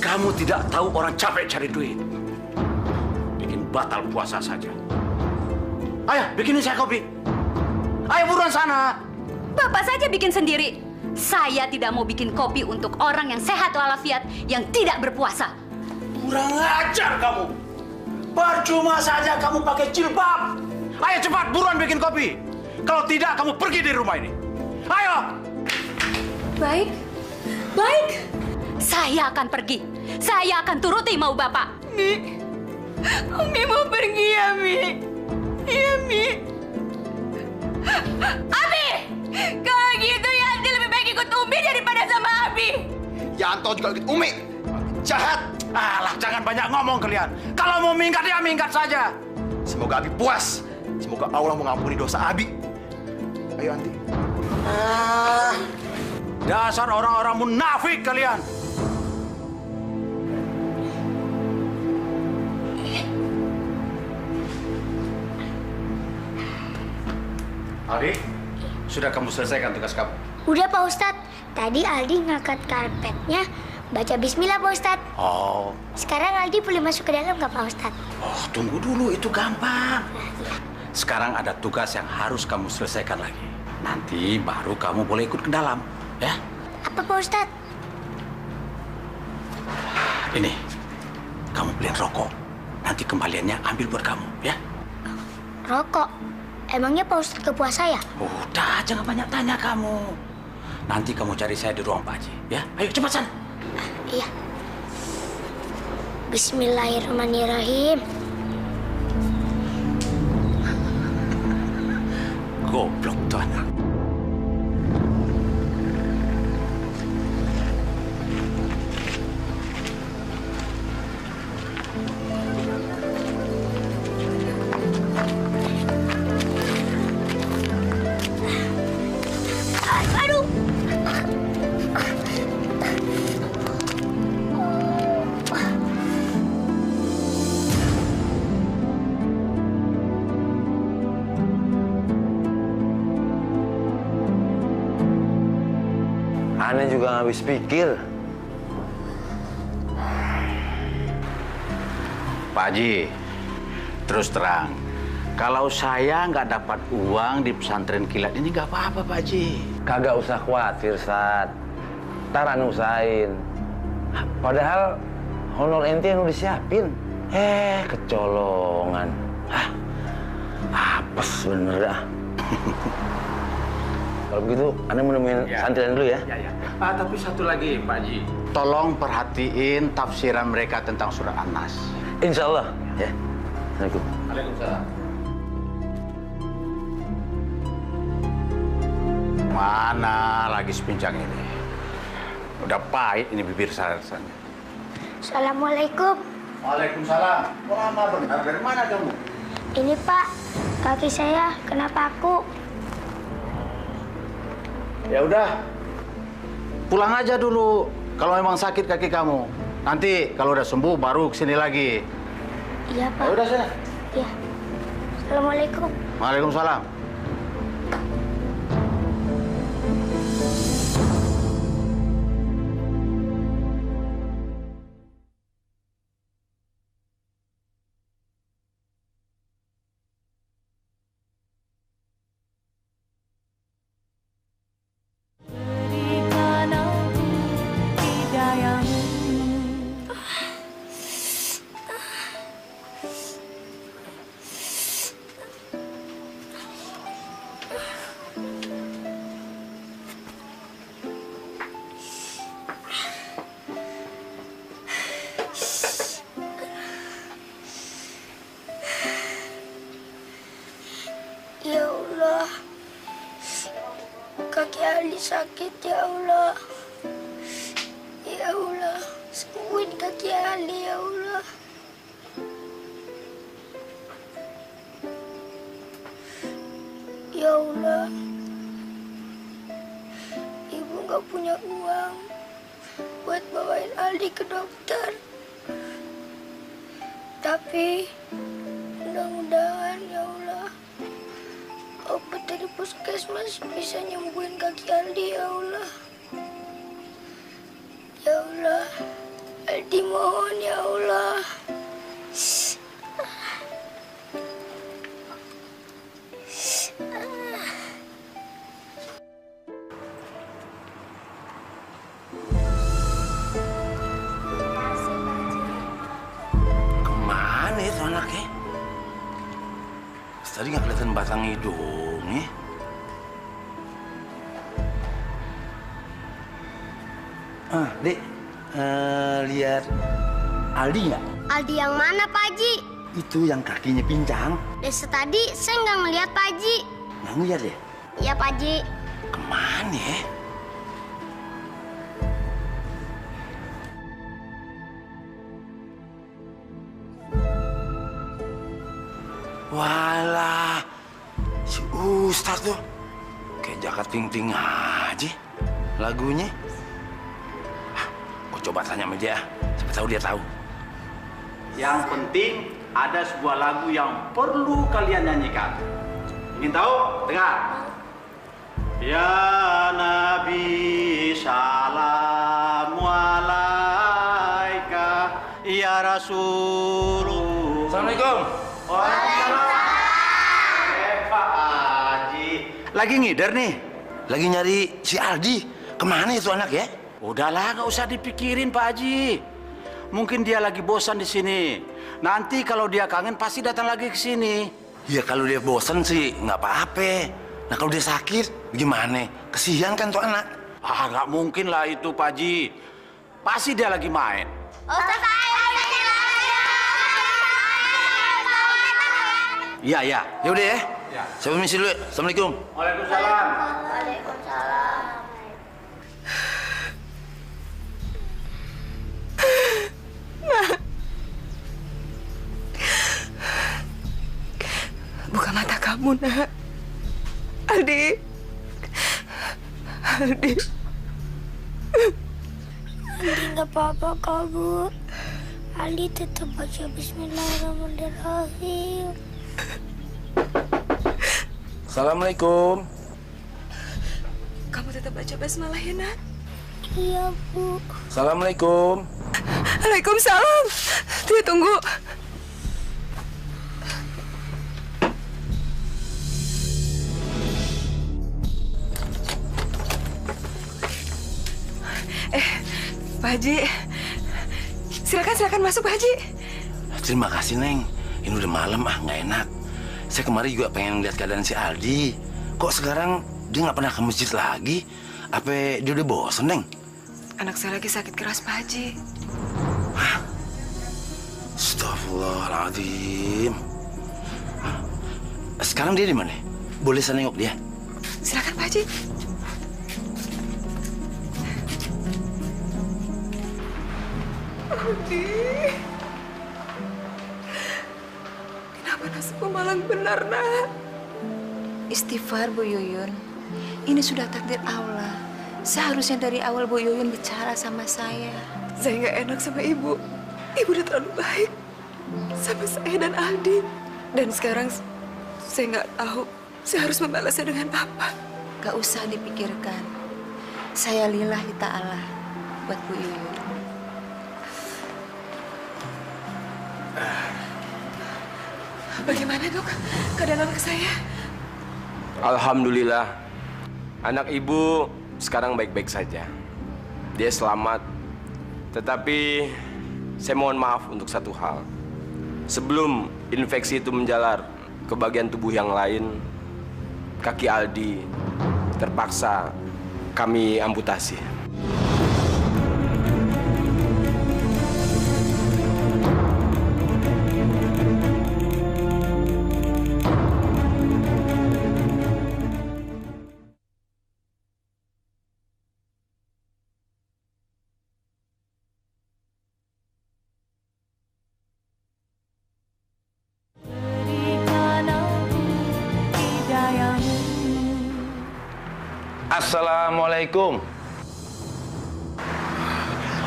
kamu tidak tahu orang capek cari duit. Bikin batal puasa saja. Ayo, bikinin saya kopi. Ayo buruan sana. Bapak saja bikin sendiri. Saya tidak mau bikin kopi untuk orang yang sehat walafiat yang tidak berpuasa. Kurang ajar kamu. Percuma saja kamu pakai jilbab. Ayo cepat, buruan bikin kopi. Kalau tidak, kamu pergi dari rumah ini. Ayo. Baik, baik. Saya akan pergi. Saya akan turuti mau Bapak. Umi mau pergi ya, Mi. Iya, Mi. Abi! Kalau gitu Yanti lebih baik ikut Umi daripada sama Abi. Yanto juga ikut Umi. Jahat. Alah, jangan banyak ngomong kalian. Kalau mau minggat ya minggat saja. Semoga Abi puas. Semoga Allah mengampuni dosa Abi. Ayo, Anti. Dasar orang-orang munafik kalian. Aldi, sudah kamu selesaikan tugas kamu? Udah Pak Ustadz. Tadi Aldi ngangkat karpetnya, baca bismillah Pak Ustadz. Oh. Sekarang Aldi boleh masuk ke dalam nggak Pak Ustadz? Oh, tunggu dulu, itu gampang. Sekarang ada tugas yang harus kamu selesaikan lagi. Nanti baru kamu boleh ikut ke dalam, ya? Apa Pak Ustadz? Ini, kamu beliin rokok. Nanti kembaliannya ambil buat kamu, ya? Rokok? Emangnya Pak Ustadz ke puasa ya? Udah, jangan banyak tanya kamu. Nanti kamu cari saya di ruang Pak Haji, ya? Ayo cepat, San. Iya. Bismillahirrahmanirrahim. Goblok tuh anak. Aduh. Aneh juga nggak habis pikir. Pak Haji, terus terang, kalau saya nggak dapat uang di pesantren kilat ini nggak apa-apa, Pak Haji. Kagak usah khawatir, Sat. Taran usahain. Padahal honor ente yang udah disiapin. Kecolongan. Apes bener dah. Kalau begitu, Anda mau nemuin santrian dulu ya? Ya. Tapi satu lagi, Pak Haji. Tolong perhatiin tafsiran mereka tentang surat An-Nas. Insya Allah. Ya. Assalamualaikum. Waalaikumsalam. Mana lagi sepincang ini? Udah pahit ini bibir saya rasanya. Assalamualaikum. Waalaikumsalam. Kok lama benar? Dari mana kamu? Ini Pak, kaki saya kena paku. Ya udah, pulang aja dulu. Kalau memang sakit kaki kamu, nanti kalau udah sembuh baru kesini lagi. Iya Pak. Ya udah sana. Iya. Assalamualaikum. Waalaikumsalam. Ya Allah, kaki Ali sakit ya Allah. Ya Allah, sembuhin kaki Ali ya Allah. Ya Allah, Ibu nggak punya uang buat bawain Aldi ke dokter. Tapi mudah-mudahan ya Allah, obat dari puskesmas bisa nyembuhin kaki Aldi ya Allah. Ya Allah, Aldi mohon ya Allah. Kemana itu anaknya? Tadi nggak kelihatan batang hidungnya. Dek, lihat Aldi nggak? Aldi yang mana, Pak Haji? Itu yang kakinya pincang. Dari tadi saya nggak ngeliat Pak Haji. Nggak ngeliat ya? Iya, Pak Haji. Kemana ya? Walah, si Ustaz tuh kayak jaket ting-ting aja lagunya. Gue coba tanya sama dia, siapa tahu dia tahu. Yang penting ada sebuah lagu yang perlu kalian nyanyikan. Ingin tahu? Dengar. Ya Nabi salamu alaika, ya Rasulullah. Assalamualaikum. Pak Haji. Lagi ngider nih, lagi nyari si Aldi. Kemana itu anak ya? Udahlah, nggak usah dipikirin Pak Haji. Mungkin dia lagi bosan di sini. Nanti kalau dia kangen pasti datang lagi ke sini. Ya kalau dia bosan sih nggak apa-apa. Nah kalau dia sakit gimana? Kesian kan tuh anak. Ah, nggak mungkin lah itu Pak Haji. Pasti dia lagi main. Iya, iya. Ya udah ya. Saya permisi dulu. Assalamualaikum. Waalaikumsalam. Waalaikumsalam. Buka mata kamu, nak. Aldi. Aldi. Aldi nggak apa-apa kok, Bu. Aldi tetap baca Bismillahirrahmanirrahim. Assalamualaikum. Kamu tetap baca basmalah ya, nak? Iya, Bu. Assalamualaikum. Waalaikumsalam. Dia tunggu. Pak Haji. Silakan masuk, Pak Haji. Terima kasih, Neng. Ini udah malam, nggak enak. Saya kemarin juga pengen lihat keadaan si Aldi. Kok sekarang dia nggak pernah ke masjid lagi? Apa dia udah bosen, Neng? Anak saya lagi sakit keras, Pak Haji. Hah? Astagfirullahaladzim. Sekarang dia di mana? Boleh saya nengok dia? Silakan, Pak Haji. Aldi. Kenapa nasibku malang benar, nak? Istighfar, Bu Yuyun. Ini sudah takdir Allah. Seharusnya dari awal Bu Yuyun bicara sama saya. Saya nggak enak sama Ibu. Ibu udah terlalu baik sama saya dan Aldi. Dan sekarang saya nggak tahu saya harus membalasnya dengan apa. Gak usah dipikirkan. Saya lillahi ta'ala buat Bu Yuyun. Bagaimana, Dok? Keadaan anak saya? Alhamdulillah. Anak ibu sekarang baik-baik saja. Dia selamat. Tetapi saya mohon maaf untuk satu hal. Sebelum infeksi itu menjalar ke bagian tubuh yang lain, kaki Aldi terpaksa kami amputasi. Assalamualaikum.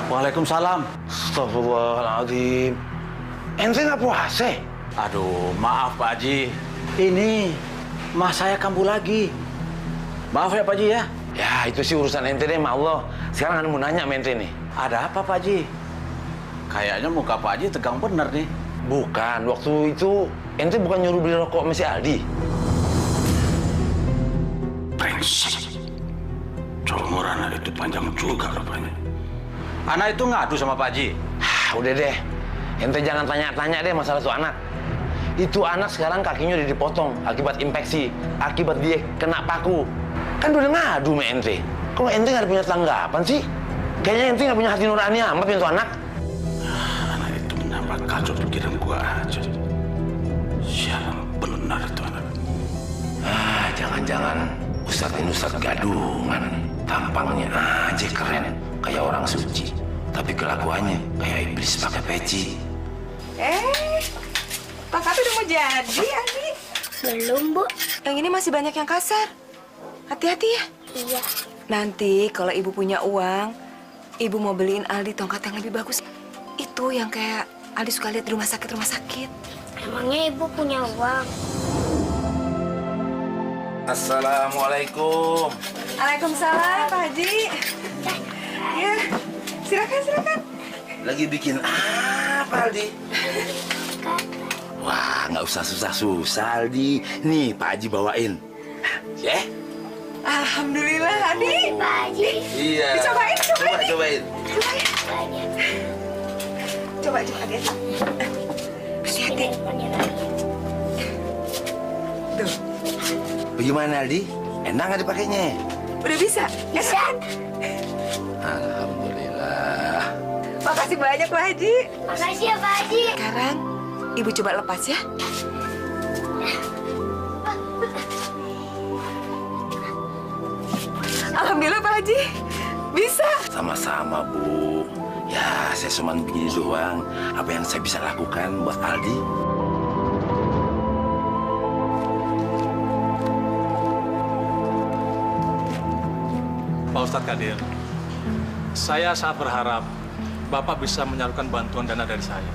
Waalaikumsalam. Astagfirullahaladzim. Ente nggak puasa? Aduh, maaf Pak Haji. Ini mas saya kambuh lagi. Maaf ya Pak Haji ya. Ya itu sih urusan ente deh, ma Allah. Sekarang ane mau nanya sama ente nih. Ada apa Pak Haji? Kayaknya muka Pak Haji tegang bener nih. Bukan, waktu itu ente bukan nyuruh beli rokok sama si Aldi. Brengsek. Umur anak itu panjang juga rupanya. Anak itu ngadu sama Pak Haji. Udah deh, ente jangan tanya-tanya deh masalah tuh anak. Itu anak sekarang kakinya udah dipotong akibat infeksi, akibat dia kena paku. Kan udah ngadu sama ente. Kalau ente nggak punya tanggapan sih? Kayaknya ente nggak punya hati nurani amat untuk anak. Anak itu menambah kacau pikiran gua aja. Sialan benar itu anak. Jangan-jangan Ustadz ini Ustadz gadungan. Tampangnya aja keren, kayak orang suci. Tapi kelakuannya kayak iblis pakai peci. Tangkapnya udah mau jadi, Aldi. Belum, Bu. Yang ini masih banyak yang kasar. Hati-hati ya. Iya. Nanti kalau ibu punya uang, ibu mau beliin Aldi tongkat yang lebih bagus. Itu yang kayak Aldi suka lihat di rumah sakit. Emangnya Ibu punya uang? Assalamualaikum. Waalaikumsalam, Pak Haji. Ya, silakan. Lagi bikin apa, Aldi? Wah, nggak usah susah-susah, Aldi. Nih, Pak Haji bawain. Ya? Alhamdulillah, Aldi. Pak Haji. Iya. Cobain. Coba, hati-hati. Hati-hati. Tuh. Bagaimana, Aldi? Enak nggak dipakainya? Udah bisa? Bisa. Alhamdulillah. Makasih banyak, Pak Haji. Makasih ya, Pak Haji. Sekarang, Ibu coba lepas ya. Alhamdulillah, Pak Haji. Bisa. Sama-sama, Bu. Ya, saya cuma begini doang. Apa yang saya bisa lakukan buat Aldi? Pak Ustadz Kadir, saya sangat berharap Bapak bisa menyalurkan bantuan dana dari saya.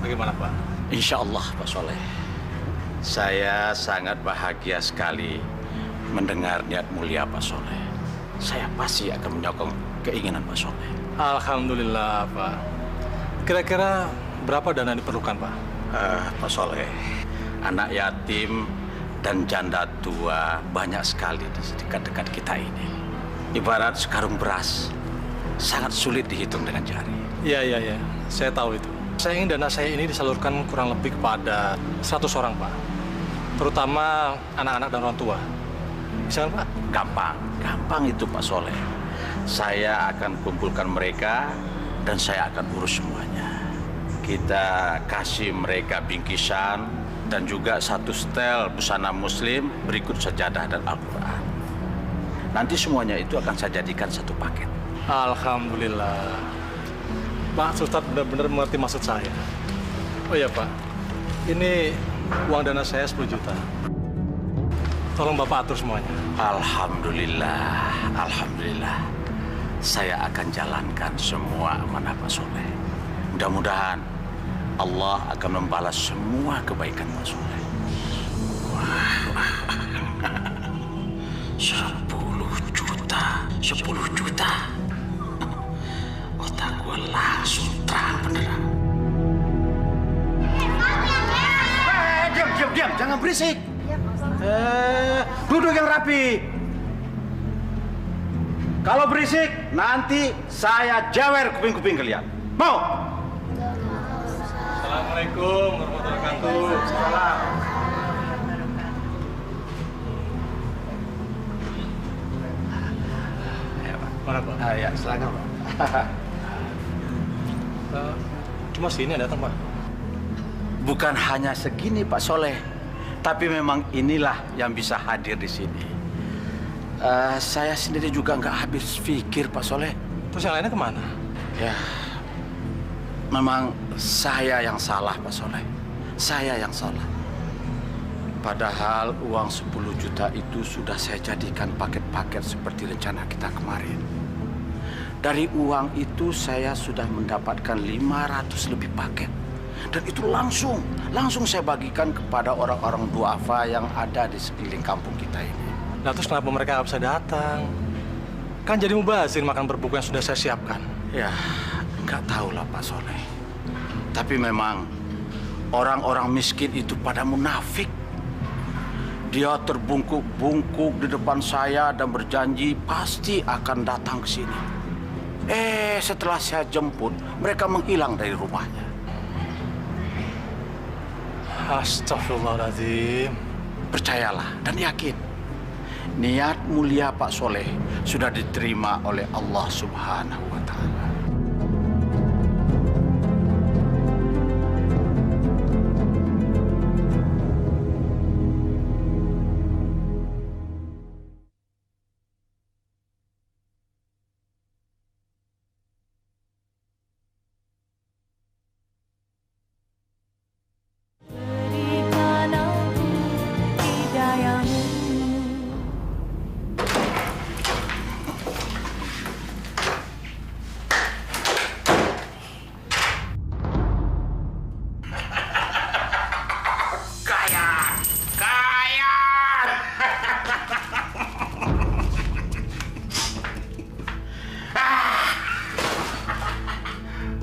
Bagaimana, Pak? Insya Allah, Pak Soleh. Saya sangat bahagia sekali mendengar niat mulia Pak Soleh. Saya pasti akan menyokong keinginan Pak Soleh. Alhamdulillah, Pak. Kira-kira berapa dana diperlukan, Pak? Pak Soleh, anak yatim dan janda tua banyak sekali di dekat-dekat kita ini. Ibarat sekarung beras, sangat sulit dihitung dengan jari. Iya. Saya tahu itu. Saya ingin dana saya ini disalurkan kurang lebih kepada 100 orang, Pak. Terutama anak-anak dan orang tua. Bisa kan, Pak? Gampang itu Pak Soleh. Saya akan kumpulkan mereka dan saya akan urus semuanya. Kita kasih mereka bingkisan dan juga satu setel busana muslim berikut sajadah dan Al-Quran. Nanti semuanya itu akan saya jadikan satu paket. Alhamdulillah. Pak Ustadz benar-benar mengerti maksud saya. Oh iya, Pak. Ini uang dana saya 10 juta. Tolong Bapak atur semuanya. Alhamdulillah. Saya akan jalankan semua amanah Pak Soleh. Mudah-mudahan Allah akan membalas semua kebaikan Pak Soleh. 10 juta. Otak gue langsung terang beneran. Diam, jangan berisik. Duduk yang rapi. Kalau berisik, nanti saya jewer kuping-kuping kalian. Mau? Assalamualaikum warahmatullahi wabarakatuh. Salam. Mana, Pak? Ya, silakan, Pak. Cuma sini yang datang, Pak. Bukan hanya segini, Pak Soleh. Tapi memang inilah yang bisa hadir di sini. Saya sendiri juga nggak habis pikir, Pak Soleh. Terus yang lainnya kemana? Ya, memang saya yang salah, Pak Soleh. Saya yang salah. Padahal uang 10 juta itu sudah saya jadikan paket-paket seperti rencana kita kemarin. Dari uang itu saya sudah mendapatkan 500 lebih paket. Dan itu langsung saya bagikan kepada orang-orang duafa yang ada di sekeliling kampung kita ini. Nah terus kenapa mereka nggak bisa datang? Kan jadi mubazir makan berbuka yang sudah saya siapkan. Ya, nggak tahu lah Pak Soleh. Tapi memang orang-orang miskin itu pada munafik. Dia terbungkuk-bungkuk di depan saya dan berjanji pasti akan datang ke sini. Setelah saya jemput, mereka menghilang dari rumahnya. Astagfirullahaladzim. Percayalah dan yakin, niat mulia Pak Soleh sudah diterima oleh Allah Subhanahu wa Ta'ala.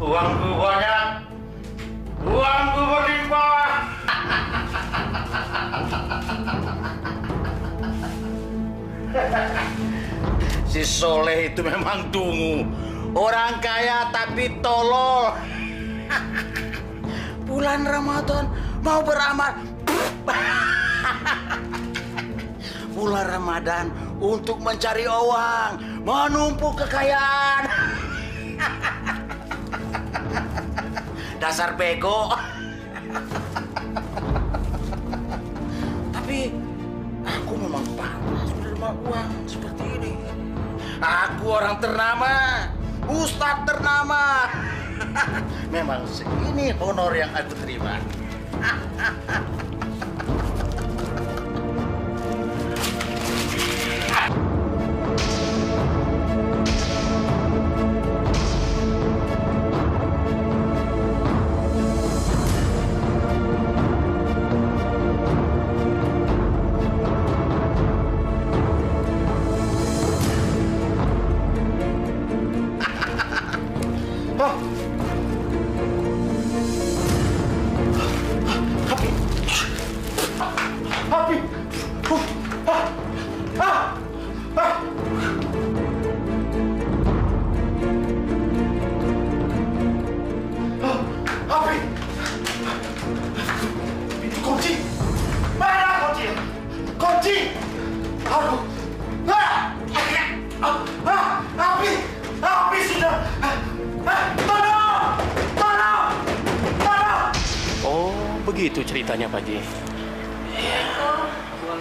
Uangku banyak, uangku berlimpah. Si Soleh itu memang dungu, orang kaya tapi tolol. Bulan Ramadan mau beramal. Bulan Ramadan untuk mencari uang, menumpuk kekayaan. Dasar bego. Tapi aku memang pantas menerima uang seperti ini. Aku orang ternama, Ustadz ternama. Memang segini honor yang aku terima. Begitu ceritanya, Pak Haji.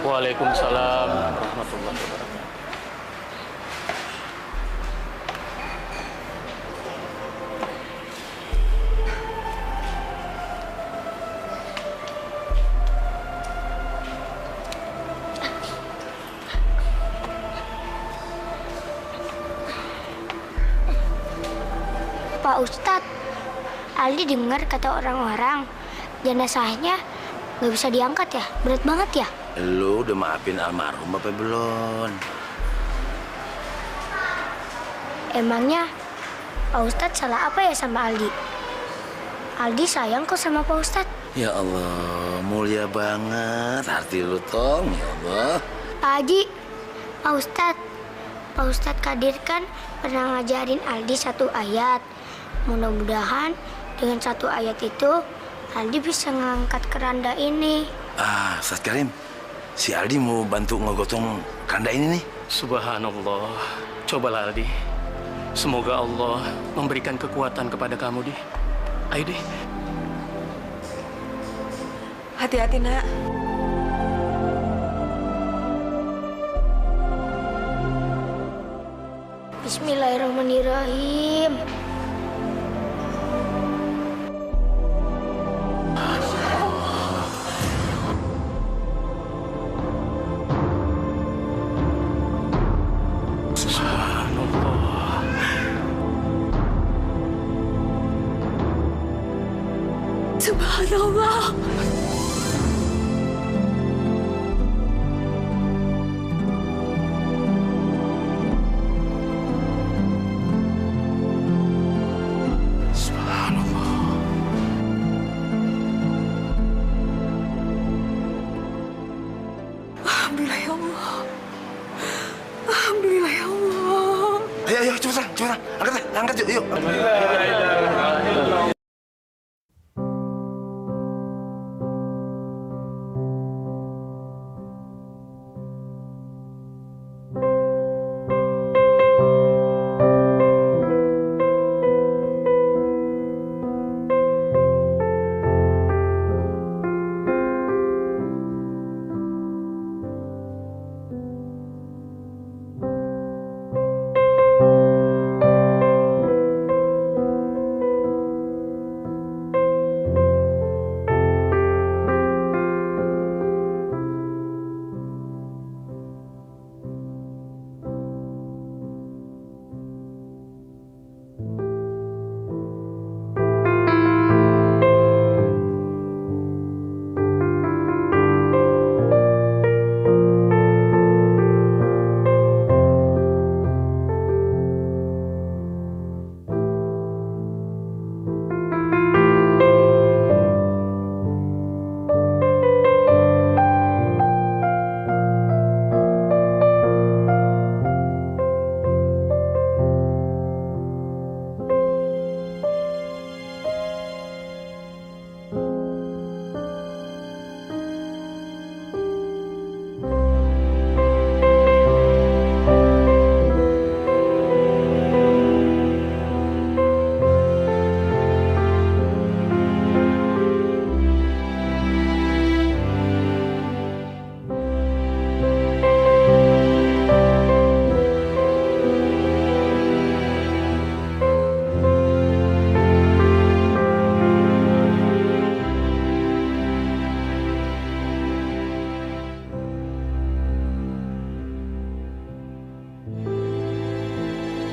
Waalaikumsalam warahmatullahi wabarakatuh. Pak Ustadz, Aldi dengar kata orang-orang jenazahnya nggak bisa diangkat ya? Berat banget ya? Lu udah maafin almarhum apa belum? Emangnya Pak Ustadz salah apa ya sama Aldi? Aldi sayang kok sama Pak Ustadz. Ya Allah, mulia banget hati lu, Tong. Ya Allah. Pak Haji, Pak Ustadz Kadir kan pernah ngajarin Aldi satu ayat. Mudah-mudahan dengan satu ayat itu Aldi bisa ngangkat keranda ini. Ustaz Karim, si Aldi mau bantu ngegotong keranda ini nih. Subhanallah. Cobalah Aldi. Semoga Allah memberikan kekuatan kepada kamu, Di. Ayo, Di. Hati-hati, Nak. Bismillahirrahmanirrahim. Ya Allah. Alhamdulillah ya Allah. Alhamdulillah ya Allah. Ayo, cepetan. Angkat yuk.